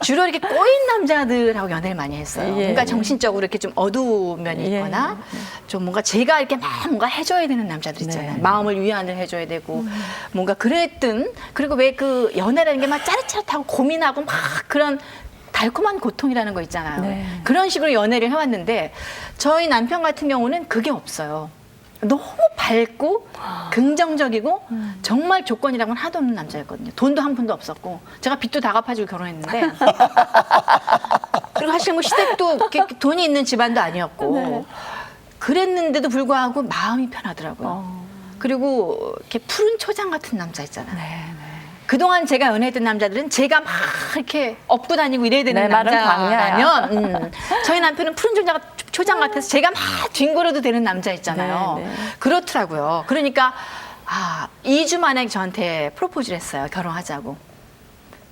주로 이렇게 꼬인 남자들하고 연애를 많이 했어요. 예. 뭔가 정신적으로 이렇게 좀 어두운 면이 예. 있거나 좀 뭔가 제가 이렇게 막 뭔가 해줘야 되는 남자들 있잖아요. 네. 마음을 위안을 해줘야 되고 뭔가 그랬든 그리고 왜 그 연애라는 게 막 짜릿짜릿하고 고민하고 막 그런 달콤한 고통이라는 거 있잖아요. 네. 그런 식으로 연애를 해왔는데 저희 남편 같은 경우는 그게 없어요. 너무 밝고 긍정적이고 정말 조건이라고는 하나도 없는 남자였거든요. 돈도 한 푼도 없었고 제가 빚도 다 갚아주고 결혼했는데 그리고 사실 뭐 시댁도 이렇게 돈이 있는 집안도 아니었고 네. 그랬는데도 불구하고 마음이 편하더라고요. 그리고 이렇게 푸른 초장 같은 남자 있잖아요. 네. 그동안 제가 연애했던 남자들은 제가 막 이렇게 업고 다니고 이래야 되는 네, 말은 남자라면 저희 남편은 푸른 초장 같아서 제가 막 뒹굴어도 되는 남자 있잖아요. 네, 네. 그렇더라고요. 그러니까 2주 만에 저한테 프로포즈를 했어요. 결혼하자고.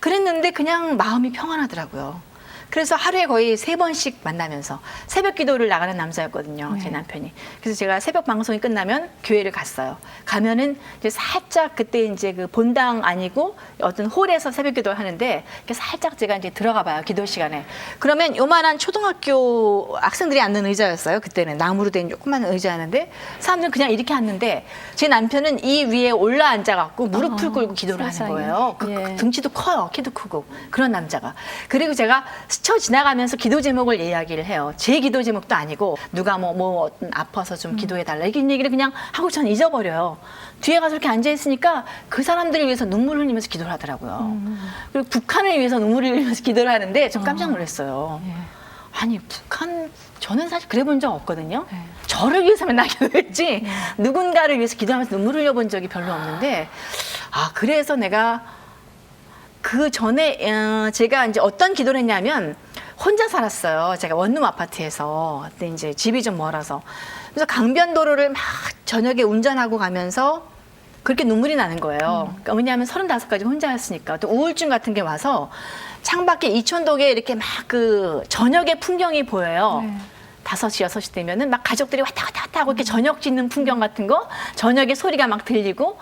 그랬는데 그냥 마음이 평안하더라고요. 그래서 하루에 거의 3번씩 만나면서 새벽 기도를 나가는 남자였거든요. 제 남편이. 그래서 제가 새벽 방송이 끝나면 교회를 갔어요. 가면은 이제 살짝 그때 이제 그 본당 아니고 어떤 홀에서 새벽 기도를 하는데 이렇게 살짝 제가 이제 들어가 봐요. 기도 시간에. 그러면 요만한 초등학교 학생들이 앉는 의자였어요. 그때는 나무로 된 조그만 의자였는데 사람들은 그냥 이렇게 앉는데 제 남편은 이 위에 올라 앉아갖고 무릎을 꿇고 기도를 세상에. 하는 거예요. 예. 등치도 커요. 키도 크고. 그런 남자가. 그리고 제가 스쳐 지나가면서 기도 제목을 이야기를 해요. 제 기도 제목도 아니고 누가 뭐 어떤 아파서 좀 기도해달라. 이런 얘기를 그냥 하고 저는 잊어버려요. 뒤에 가서 이렇게 앉아있으니까 그 사람들을 위해서 눈물을 흘리면서 기도를 하더라고요. 그리고 북한을 위해서 눈물을 흘리면서 기도를 하는데 전 깜짝 놀랐어요. 아니 북한 저는 사실 그래 본 적 없거든요. 저를 위해서 맨날 기도했지 누군가를 위해서 기도하면서 눈물 흘려본 적이 별로 없는데 그래서 내가 그 전에 제가 이제 어떤 기도를 했냐면 혼자 살았어요. 제가 원룸 아파트에서 그때 이제 집이 좀 멀어서 그래서 강변도로를 막 저녁에 운전하고 가면서 그렇게 눈물이 나는 거예요. 그러니까 왜냐하면 35까지 혼자였으니까 또 우울증 같은 게 와서 창밖에 이촌동에 이렇게 막 그 저녁의 풍경이 보여요. 5시, 6시 되면은 막 가족들이 왔다 갔다 하고 이렇게 저녁 짓는 풍경 같은 거, 저녁에 소리가 막 들리고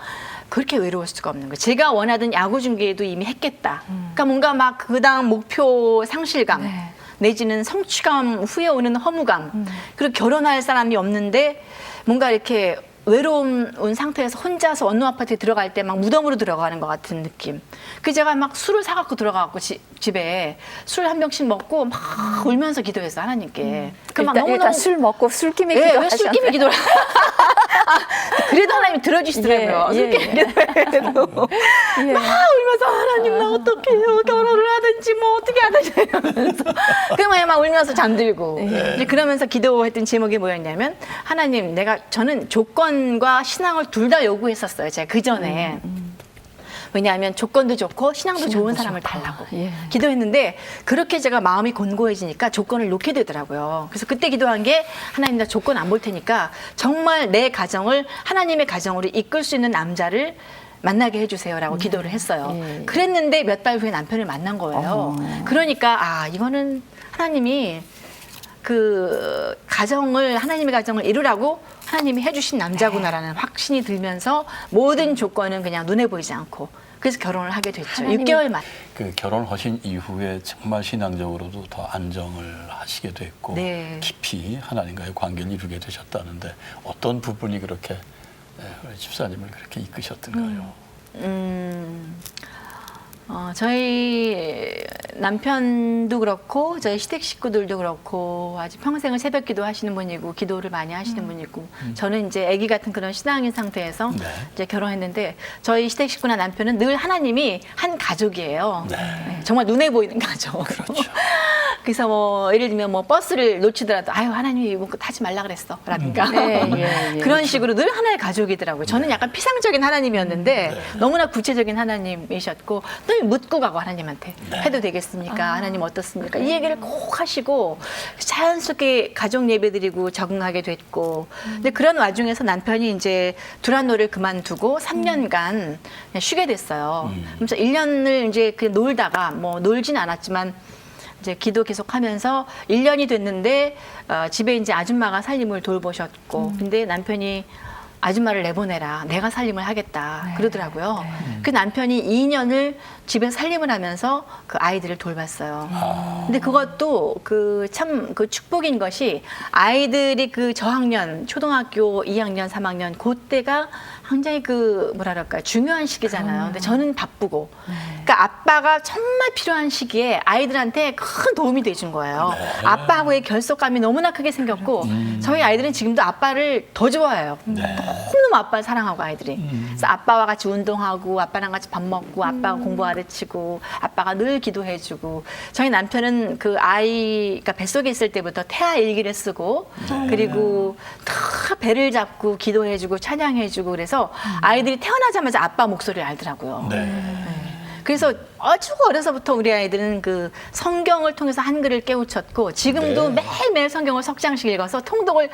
그렇게 외로울 수가 없는 거예요. 제가 원하던 야구 중계도 이미 했겠다. 그러니까 뭔가 막 그다음 목표 상실감, 내지는 성취감 후에 오는 허무감, 그리고 결혼할 사람이 없는데 뭔가 이렇게 외로운 상태에서 혼자서 원룸 아파트에 들어갈 때 막 무덤으로 들어가는 것 같은 느낌. 그 제가 막 술을 사갖고 들어가갖고 집에 술 한 병씩 먹고 막 울면서 기도했어 하나님께. 일단 술 먹고 술김에 왜 기도하셨네. 술김에 기도를? 그래도 하나님이 들어주시더라고요. 예, 술김에 기도해도 막 울면서 하나님 나 어떡해요 결혼을 하든지 뭐 어떻게 하든지 이러면서 그러면 막 울면서 잠들고 이제 그러면서 기도했던 제목이 뭐였냐면 하나님 저는 조건과 신앙을 둘 다 요구했었어요. 제가 그 전에. 왜냐하면 조건도 좋고 신앙도 좋은 사람을 달라고 기도했는데 그렇게 제가 마음이 곤고해지니까 조건을 놓게 되더라고요. 그래서 그때 기도한 게 하나님 나 조건 안 볼 테니까 정말 내 가정을 하나님의 가정으로 이끌 수 있는 남자를 만나게 해주세요라고 기도를 했어요. 그랬는데 몇 달 후에 남편을 만난 거예요. 그러니까 이거는 하나님이 그 가정을 하나님의 가정을 이루라고 하나님이 해주신 남자구나라는 확신이 들면서 모든 조건은 그냥 눈에 보이지 않고 그래서 결혼을 하게 됐죠. 6개월 만. 그 결혼하신 이후에 정말 신앙적으로도 더 안정을 하시게 됐고 네. 깊이 하나님과의 관계를 이루게 되셨다는데 어떤 부분이 그렇게 우리 집사님을 그렇게 이끄셨던가요? 저희 남편도 그렇고 저희 시댁 식구들도 그렇고 아주 평생을 새벽 기도 하시는 분이고 기도를 많이 하시는 분이고 저는 이제 아기 같은 그런 신앙인 상태에서 이제 결혼했는데 저희 시댁 식구나 남편은 늘 하나님이 한 가족이에요. 네, 정말 눈에 보이는 가족. 그렇죠. 그래서 뭐 예를 들면 뭐 버스를 놓치더라도 아유 하나님이 이거 타지 말라 그랬어 라든가 그런 식으로 늘 하나의 가족이더라고요. 저는 약간 피상적인 하나님이었는데 너무나 구체적인 하나님이셨고 늘 묻고 가고 하나님한테 해도 되겠습니까? 하나님 어떻습니까? 이 얘기를 꼭 하시고 자연스럽게 가족 예배드리고 적응하게 됐고 근데 그런 와중에서 남편이 이제 두란노를 그만두고 3년간 쉬게 됐어요. 그래서 1년을 이제 그 놀다가 뭐 놀진 않았지만 이제 기도 계속하면서 1년이 됐는데 집에 이제 아줌마가 살림을 돌보셨고 근데 남편이 아줌마를 내보내라. 내가 살림을 하겠다. 그러더라고요. 그 남편이 2년을 집에 살림을 하면서 그 아이들을 돌봤어요. 근데 그것도 그 참 그 축복인 것이 아이들이 그 저학년, 초등학교 2학년, 3학년 그때가 굉장히 그 뭐랄까 중요한 시기잖아요. 근데 저는 바쁘고, 그러니까 아빠가 정말 필요한 시기에 아이들한테 큰 도움이 돼준 거예요. 아빠하고의 결속감이 너무나 크게 생겼고, 저희 아이들은 지금도 아빠를 더 좋아해요. 너무너무 아빠를 사랑하고 아이들이. 그래서 아빠와 같이 운동하고, 아빠랑 같이 밥 먹고, 아빠가 공부 가르치고, 아빠가 늘 기도해주고. 저희 남편은 그 아이가 뱃속에 있을 때부터 태아 일기를 쓰고, 그리고 다 배를 잡고 기도해주고 찬양해주고 그래서. 아이들이 태어나자마자 아빠 목소리를 알더라고요. 그래서 아주 어려서부터 우리 아이들은 그 성경을 통해서 한글을 깨우쳤고 지금도 매일매일 성경을 석장씩 읽어서 통독을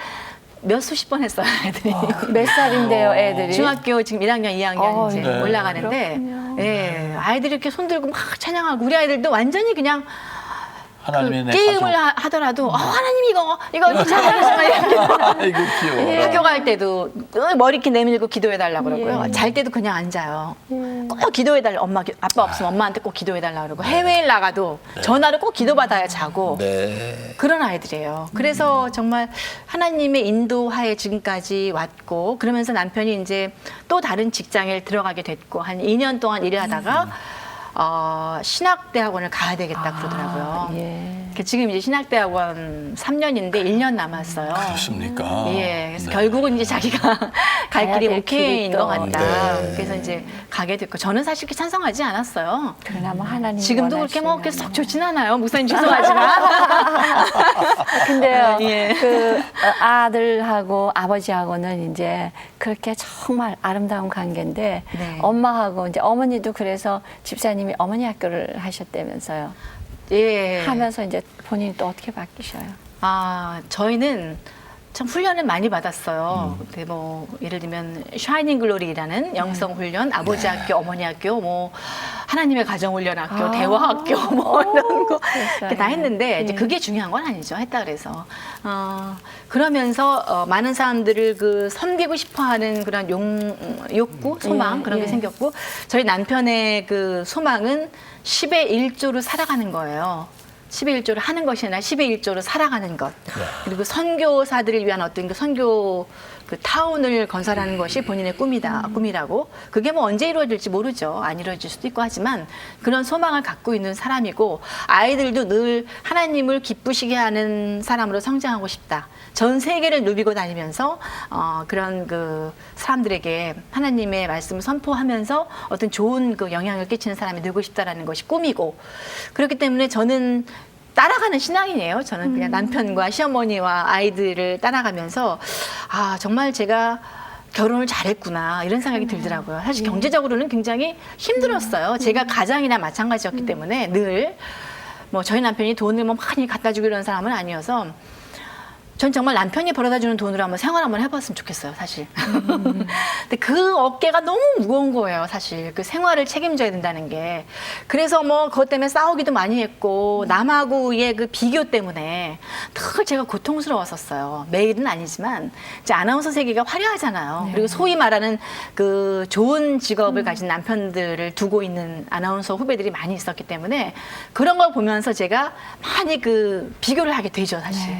몇 수십 번 했어요, 애들이. 몇 살인데요, 애들이? 중학교 지금 1학년, 2학년 이제 네. 올라가는데, 예, 아이들이 이렇게 손들고 막 찬양하고 우리 아이들도 완전히 그냥 하나님의 내 게임을 하더라도 하나님 이거 잘하시면 아이고 귀여워. 학교 갈 때도 늘 머리 이렇게 내밀고 기도해달라고 그러고요. 잘 때도 그냥 앉아요. 꼭 기도해달라. 아빠 없으면 엄마한테 꼭 해달라 그러고 해외에 나가도 전화를 꼭 기도받아야 자고 그런 아이들이에요. 그래서 정말 하나님의 인도하에 지금까지 왔고 그러면서 남편이 이제 또 다른 직장에 들어가게 됐고 한 2년 동안 일하다가 신학대학원을 가야 되겠다 그러더라고요. 지금 이제 신학대학원 3년인데 1년 남았어요. 그렇습니까? 예, 그래서 결국은 이제 자기가 갈 길이 목회인 것 같다. 그래서 이제 가게 됐고 저는 사실 그렇게 찬성하지 않았어요. 그러나 뭐 하나님 지금도 그렇게 뭐 그렇게 썩 좋진 않아요. 목사님 죄송하지만. 근데요, 예. 그 아들하고 아버지하고는 이제 그렇게 정말 아름다운 관계인데 엄마하고 이제 어머니도 그래서 집사님이 어머니 학교를 하셨다면서요. 예. 하면서 이제 본인이 또 어떻게 바뀌셔요? 저희는 참 훈련을 많이 받았어요. 근데 뭐 예를 들면 샤이닝 글로리라는 영성 훈련, 아버지 학교, 어머니 학교, 뭐 하나님의 가정 훈련 학교, 대화 학교 뭐 이런 거 이렇게 다 했는데 이제 그게 중요한 건 아니죠. 했다 그래서 그러면서 많은 사람들을 그 섬기고 싶어하는 그런 욕구, 소망 그런 게 생겼고 저희 남편의 그 소망은 10의 1조로 살아가는 거예요. 10의 1조를 하는 것이 아니라 10의 1조로 살아가는 것. 그리고 선교사들을 위한 어떤 그 선교 그 타운을 건설하는 것이 본인의 꿈이라고. 그게 뭐 언제 이루어질지 모르죠. 안 이루어질 수도 있고 하지만 그런 소망을 갖고 있는 사람이고 아이들도 늘 하나님을 기쁘시게 하는 사람으로 성장하고 싶다. 전 세계를 누비고 다니면서 그런 그 사람들에게 하나님의 말씀을 선포하면서 어떤 좋은 그 영향을 끼치는 사람이 되고 싶다라는 것이 꿈이고 그렇기 때문에 저는 따라가는 신앙이에요. 저는 그냥 남편과 시어머니와 아이들을 따라가면서 정말 제가 결혼을 잘했구나 이런 생각이 들더라고요. 사실 경제적으로는 굉장히 힘들었어요. 제가 가장이나 마찬가지였기 때문에 늘 뭐 저희 남편이 돈을 뭐 많이 갖다 주고 이런 사람은 아니어서 전 정말 남편이 벌어다 주는 돈으로 한번 생활 한번 해봤으면 좋겠어요, 사실. 근데 그 어깨가 너무 무거운 거예요, 사실. 그 생활을 책임져야 된다는 게. 그래서 뭐 그것 때문에 싸우기도 많이 했고 남하고의 그 비교 때문에 늘 제가 고통스러웠었어요. 매일은 아니지만 이제 아나운서 세계가 화려하잖아요. 그리고 소위 말하는 그 좋은 직업을 가진 남편들을 두고 있는 아나운서 후배들이 많이 있었기 때문에 그런 걸 보면서 제가 많이 그 비교를 하게 되죠, 사실.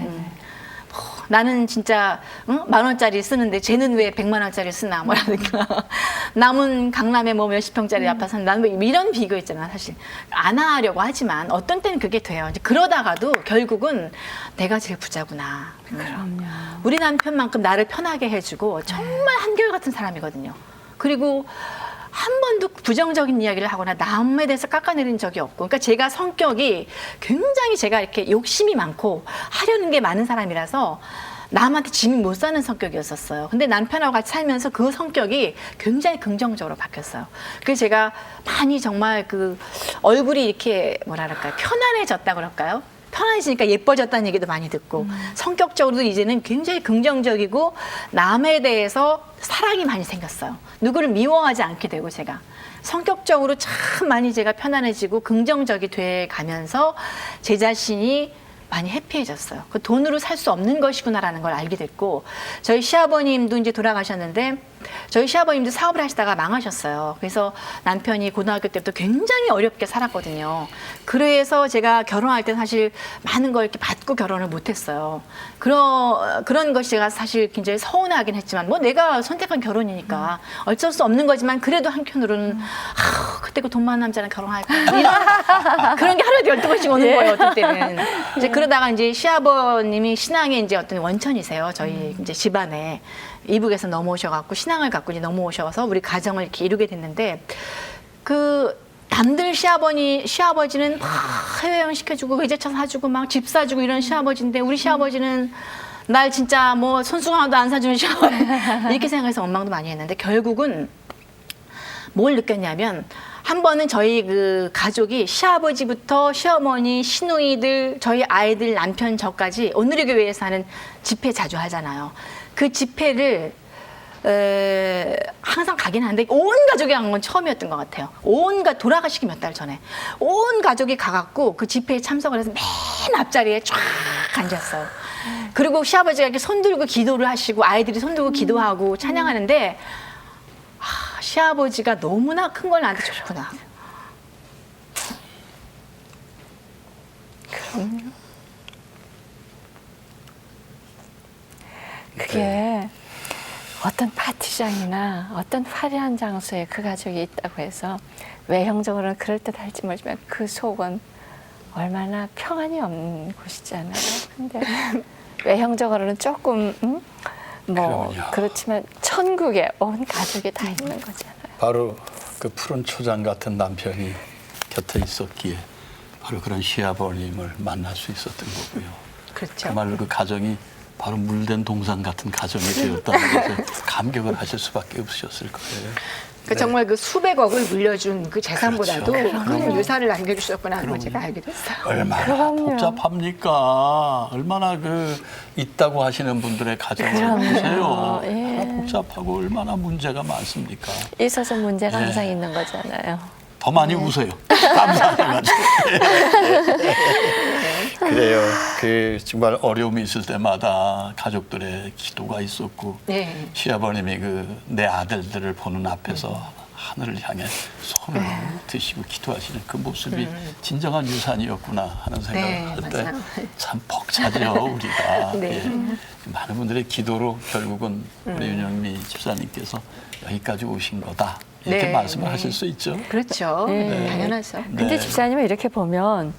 나는 진짜 10,000원짜리 쓰는데 쟤는 왜 100만 원짜리 쓰나 뭐라든가 남은 강남에 뭐 몇십 평짜리 아파트 사는 나는 왜 이런 비교 있잖아 사실 안 하려고 하지만 어떤 때는 그게 돼요. 이제 그러다가도 결국은 내가 제일 부자구나. 그럼요. 우리 남편만큼 나를 편하게 해주고 정말 한결같은 사람이거든요. 그리고 한 번도 부정적인 이야기를 하거나 남에 대해서 깎아내린 적이 없고, 그러니까 제가 성격이 굉장히 제가 이렇게 욕심이 많고 하려는 게 많은 사람이라서 남한테 짐이 못 사는 성격이었었어요. 근데 남편하고 같이 살면서 그 성격이 굉장히 긍정적으로 바뀌었어요. 그래서 제가 많이 정말 그 얼굴이 이렇게 뭐랄까요, 편안해졌다 그럴까요? 편안해지니까 예뻐졌다는 얘기도 많이 듣고 성격적으로도 이제는 굉장히 긍정적이고 남에 대해서 사랑이 많이 생겼어요. 누구를 미워하지 않게 되고 제가 성격적으로 참 많이 제가 편안해지고 긍정적이 돼 가면서 제 자신이 많이 해피해졌어요. 그 돈으로 살 수 없는 것이구나라는 걸 알게 됐고, 저희 시아버님도 이제 돌아가셨는데 저희 시아버님도 사업을 하시다가 망하셨어요. 그래서 남편이 고등학교 때부터 굉장히 어렵게 살았거든요. 그래서 제가 결혼할 때 사실 많은 걸 이렇게 받고 결혼을 못했어요. 그런 것이 제가 사실 굉장히 서운하긴 했지만 뭐 내가 선택한 결혼이니까 어쩔 수 없는 거지만 그래도 한편으로는 그때 그 돈 많은 남자랑 결혼할 거야. 이런 그런 게 하루에 12번씩 오는 거예요. 어떤 때는. 이제 그러다가 이제 시아버님이 신앙의 이제 어떤 원천이세요. 저희 이제 집안에. 이북에서 넘어오셔갖고 신앙을 갖고 이제 넘어오셔서 우리 가정을 이렇게 이루게 됐는데, 그 남들 시아버지는 막 해외여행 시켜주고 외제차 사주고 막 집 사주고 이런 시아버지인데, 우리 시아버지는 날 진짜 뭐 손수건도 안 사주는 시아버지 이렇게 생각해서 원망도 많이 했는데, 결국은 뭘 느꼈냐면, 한 번은 저희 그 가족이 시아버지부터 시어머니, 시누이들, 저희 아이들, 남편, 저까지 온누리교회에서 하는 집회 자주 하잖아요. 그 집회를 항상 가긴 하는데 온 가족이 간 건 처음이었던 것 같아요. 돌아가시기 몇 달 전에 온 가족이 가갖고 그 집회에 참석을 해서 맨 앞자리에 쫙 앉았어요. 그리고 시아버지가 이렇게 손들고 기도를 하시고 아이들이 손들고 기도하고 찬양하는데, 시아버지가 너무나 큰 걸 나한테 줬구나. 그럼요. 그게 어떤 파티장이나 어떤 화려한 장소에 그 가족이 있다고 해서 외형적으로는 그럴듯할지 모르지만 그 속은 얼마나 평안이 없는 곳이잖아요. 근데 외형적으로는 조금 뭐 그럼요. 그렇지만 천국에 온 가족이 다 있는 거잖아요. 바로 그 푸른 초장 같은 남편이 곁에 있었기에 바로 그런 시아버님을 만날 수 있었던 거고요. 그렇죠. 그말로 그 가정이 바로 물된 동산 같은 가정이 되었다는 것에 감격을 하실 수밖에 없으셨을 거예요. 그 정말 그 수백억을 물려준 그 재산보다도 그렇죠. 큰 유산을 남겨주셨구나 하는 걸 제가 알게 됐어요. 얼마나 그럼요. 복잡합니까? 얼마나 그 있다고 하시는 분들의 가정을 그럼요. 보세요. 예. 얼마나 복잡하고 얼마나 문제가 많습니까? 있어서 문제가 예. 항상 있는 거잖아요. 더 많이 우세요. 감사해가지고. 그래요. 그 정말 어려움이 있을 때마다 가족들의 기도가 있었고, 네. 시아버님이 그 내 아들들을 보는 앞에서 하늘을 향해 손을 드시고 기도하시는 그 모습이 진정한 유산이었구나 하는 생각을 네, 할 때 맞아요. 참 벅차죠, 우리가. 네. 예. 많은 분들의 기도로 결국은 우리 윤영미 집사님께서 여기까지 오신 거다. 이렇게 네, 말씀을 네. 하실 수 있죠. 그렇죠. 네. 당연하죠. 근데 네. 집사님은 이렇게 보면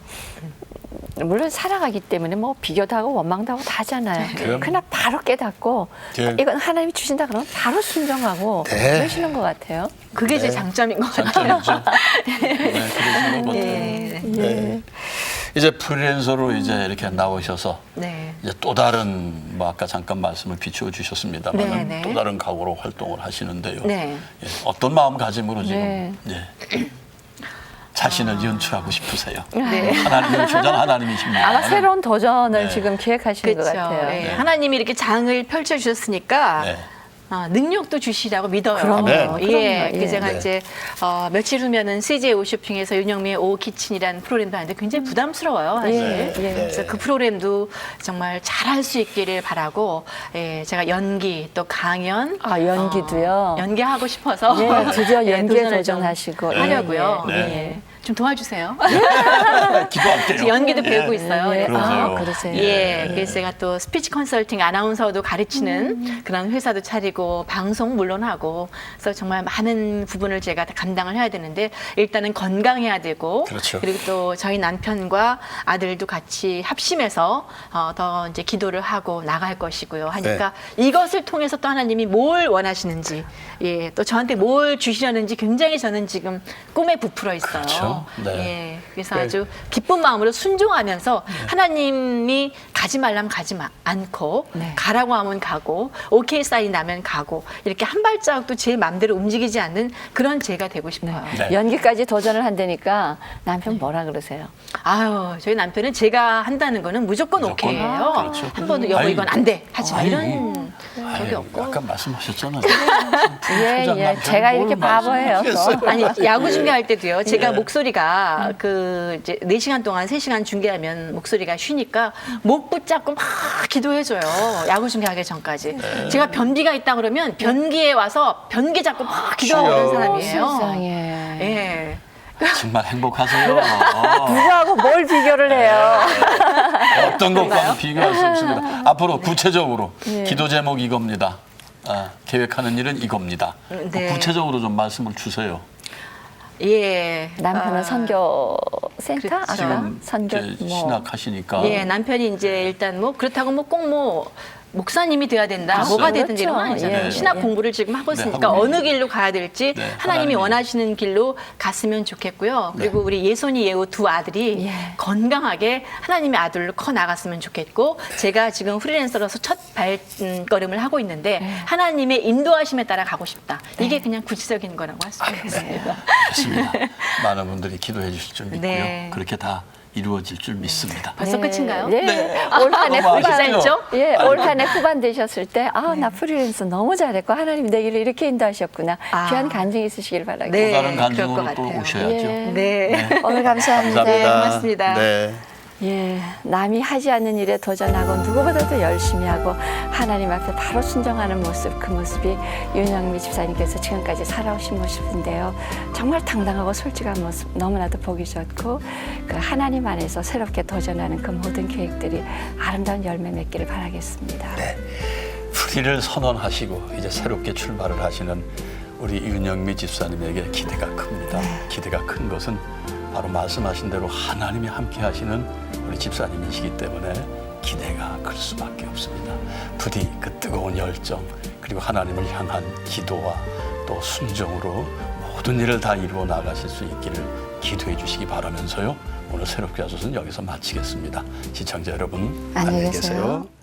물론 살아가기 때문에 뭐 비교도 하고 원망도 하고 다 하잖아요. 그럼. 그러나 바로 깨닫고 네. 이건 하나님이 주신다 그러면 바로 순종하고 네. 그러시는 것 같아요. 그게 제 네. 장점인 것 같아요. 장점이죠. 네, 그러시는 것 같아요. 네. 네. 이제 프리랜서로 이제 이렇게 나오셔서 네. 이제 또 다른 뭐 아까 잠깐 말씀을 비추어 주셨습니다만 네, 네. 또 다른 각오로 활동을 하시는데요. 네. 예, 어떤 마음가짐으로 지금 네. 예, 자신을 연출하고 싶으세요? 네. 하나님 연출자는 하나님이십니다. 아마 새로운 도전을 네. 지금 기획하시는 것 그렇죠. 같아요. 네. 네. 하나님이 이렇게 장을 펼쳐 주셨으니까 네. 능력도 주시라고 믿어요. 그럼요. 네. 예. 그럼요. 그 제가 네. 이제 며칠 후면은 CJ 오쇼핑에서 윤영미의 오 키친이라는 프로그램도 하는데 굉장히 부담스러워요, 사실. 예, 예. 그래서 그 프로그램도 정말 잘할 수 있기를 바라고, 예, 제가 연기 또 강연, 아, 연기도요? 연기하고 싶어서 예, 드디어 예, 연기에 도전을 좀 도전하시고. 하려고요. 네. 예. 좀 도와주세요. 기도할게요. 연기도 배우고 있어요. 예. 그러세요. 그러세요. 예, 그래서 제가 또 스피치 컨설팅 아나운서도 가르치는 그런 회사도 차리고 방송 물론 하고 그래서 정말 많은 부분을 제가 다 감당을 해야 되는데 일단은 건강해야 되고 그렇죠. 리고 또 저희 남편과 아들도 같이 합심해서 더 이제 기도를 하고 나갈 것이고요. 하니까 이것을 통해서 또 하나님이 뭘 원하시는지 예, 또 저한테 뭘 주시려는지 굉장히 저는 지금 꿈에 부풀어 있어요. 그렇죠. 네. 예, 그래서 네. 아주 기쁜 마음으로 순종하면서 하나님이 가지 말라면 가지 않고 네. 가라고 하면 가고 오케이 사인 나면 가고 이렇게 한 발자국도 제 마음대로 움직이지 않는 그런 제가 되고 싶어요. 네. 연기까지 도전을 한다니까 남편 뭐라 그러세요? 아유, 저희 남편은 제가 한다는 거는 무조건 무조건. 오케이예요. 그렇죠. 한 번도 여보 아이, 이건 안 돼. 하지 마. 아이, 이런 적이 없고. 아까 말씀하셨잖아요. 예, 예. 제가 이렇게 바보예요. 또. 아니 야구 중계할 때도요. 제가 네. 목소리가 그 이제 4시간 동안 3시간 중계하면 목소리가 쉬니까 목 붙잡고 막 기도해줘요. 야구 중계하기 전까지. 제가 변기가 있다 그러면 변기에 와서 변기 잡고 막 기도하고 그런 사람이에요. 세상에. 예. 정말 행복하세요. 누구하고 뭘 비교를 해요? 어떤 것과는 비교할 수 없습니다. 앞으로 구체적으로 예. 기도 제목 이겁니다. 계획하는 일은 이겁니다. 네. 구체적으로 좀 말씀을 주세요. 예. 남편은 선교센터? 그렇죠. 아까 지금 선교 이제 뭐. 신학하시니까 예, 남편이 이제 일단 뭐 그렇다고 뭐 꼭 뭐 목사님이 돼야 된다, 그렇죠. 뭐가 되든지 이런 건 그렇죠. 아니잖아요. 예, 신학 예. 공부를 지금 하고 네, 있으니까 하고 어느 길로 가야 될지 네, 하나님이 하나님이. 원하시는 길로 갔으면 좋겠고요. 그리고 네. 우리 예손이 예우 두 아들이 예. 건강하게 하나님의 아들로 커 나갔으면 좋겠고 제가 지금 프리랜서로서 첫 발걸음을 하고 있는데 하나님의 인도하심에 따라 가고 싶다. 이게 그냥 구체적인 거라고 할 수 있습니다. 좋습니다. 많은 분들이 기도해 주실 줄 믿고요. 네. 그렇게 다 이루어질 줄 믿습니다. 벌써 끝인가요? 예. 네. 올 한 해 너무 후반, 아쉽죠? 예, 올 한 해 후반 되셨을 때, 나 프리랜서 너무 잘했고 하나님이 내 길을 이렇게 인도하셨구나. 아. 귀한 간증이 있으시길 바라겠습니다. 네. 또 다른 그럴 것 간증으로 또 같아요. 오셔야죠. 예. 네. 오늘 감사합니다. 네, 고맙습니다. 네. 예, 남이 하지 않는 일에 도전하고 누구보다도 열심히 하고 하나님 앞에 바로 순종하는 모습, 그 모습이 윤영미 집사님께서 지금까지 살아오신 모습인데요. 정말 당당하고 솔직한 모습 너무나도 보기 좋고 그 하나님 안에서 새롭게 도전하는 그 모든 계획들이 아름다운 열매 맺기를 바라겠습니다. 네. 프리를 선언하시고 이제 새롭게 출발을 하시는 우리 윤영미 집사님에게 기대가 큽니다. 기대가 큰 것은 바로 말씀하신 대로 하나님이 함께 하시는 우리 집사님이시기 때문에 기대가 클 수밖에 없습니다. 부디 그 뜨거운 열정 그리고 하나님을 향한 기도와 또 순종으로 모든 일을 다 이루어 나가실 수 있기를 기도해 주시기 바라면서요. 오늘 새롭게 하소서는 여기서 마치겠습니다. 시청자 여러분 안녕히 안녕히 계세요. 계세요.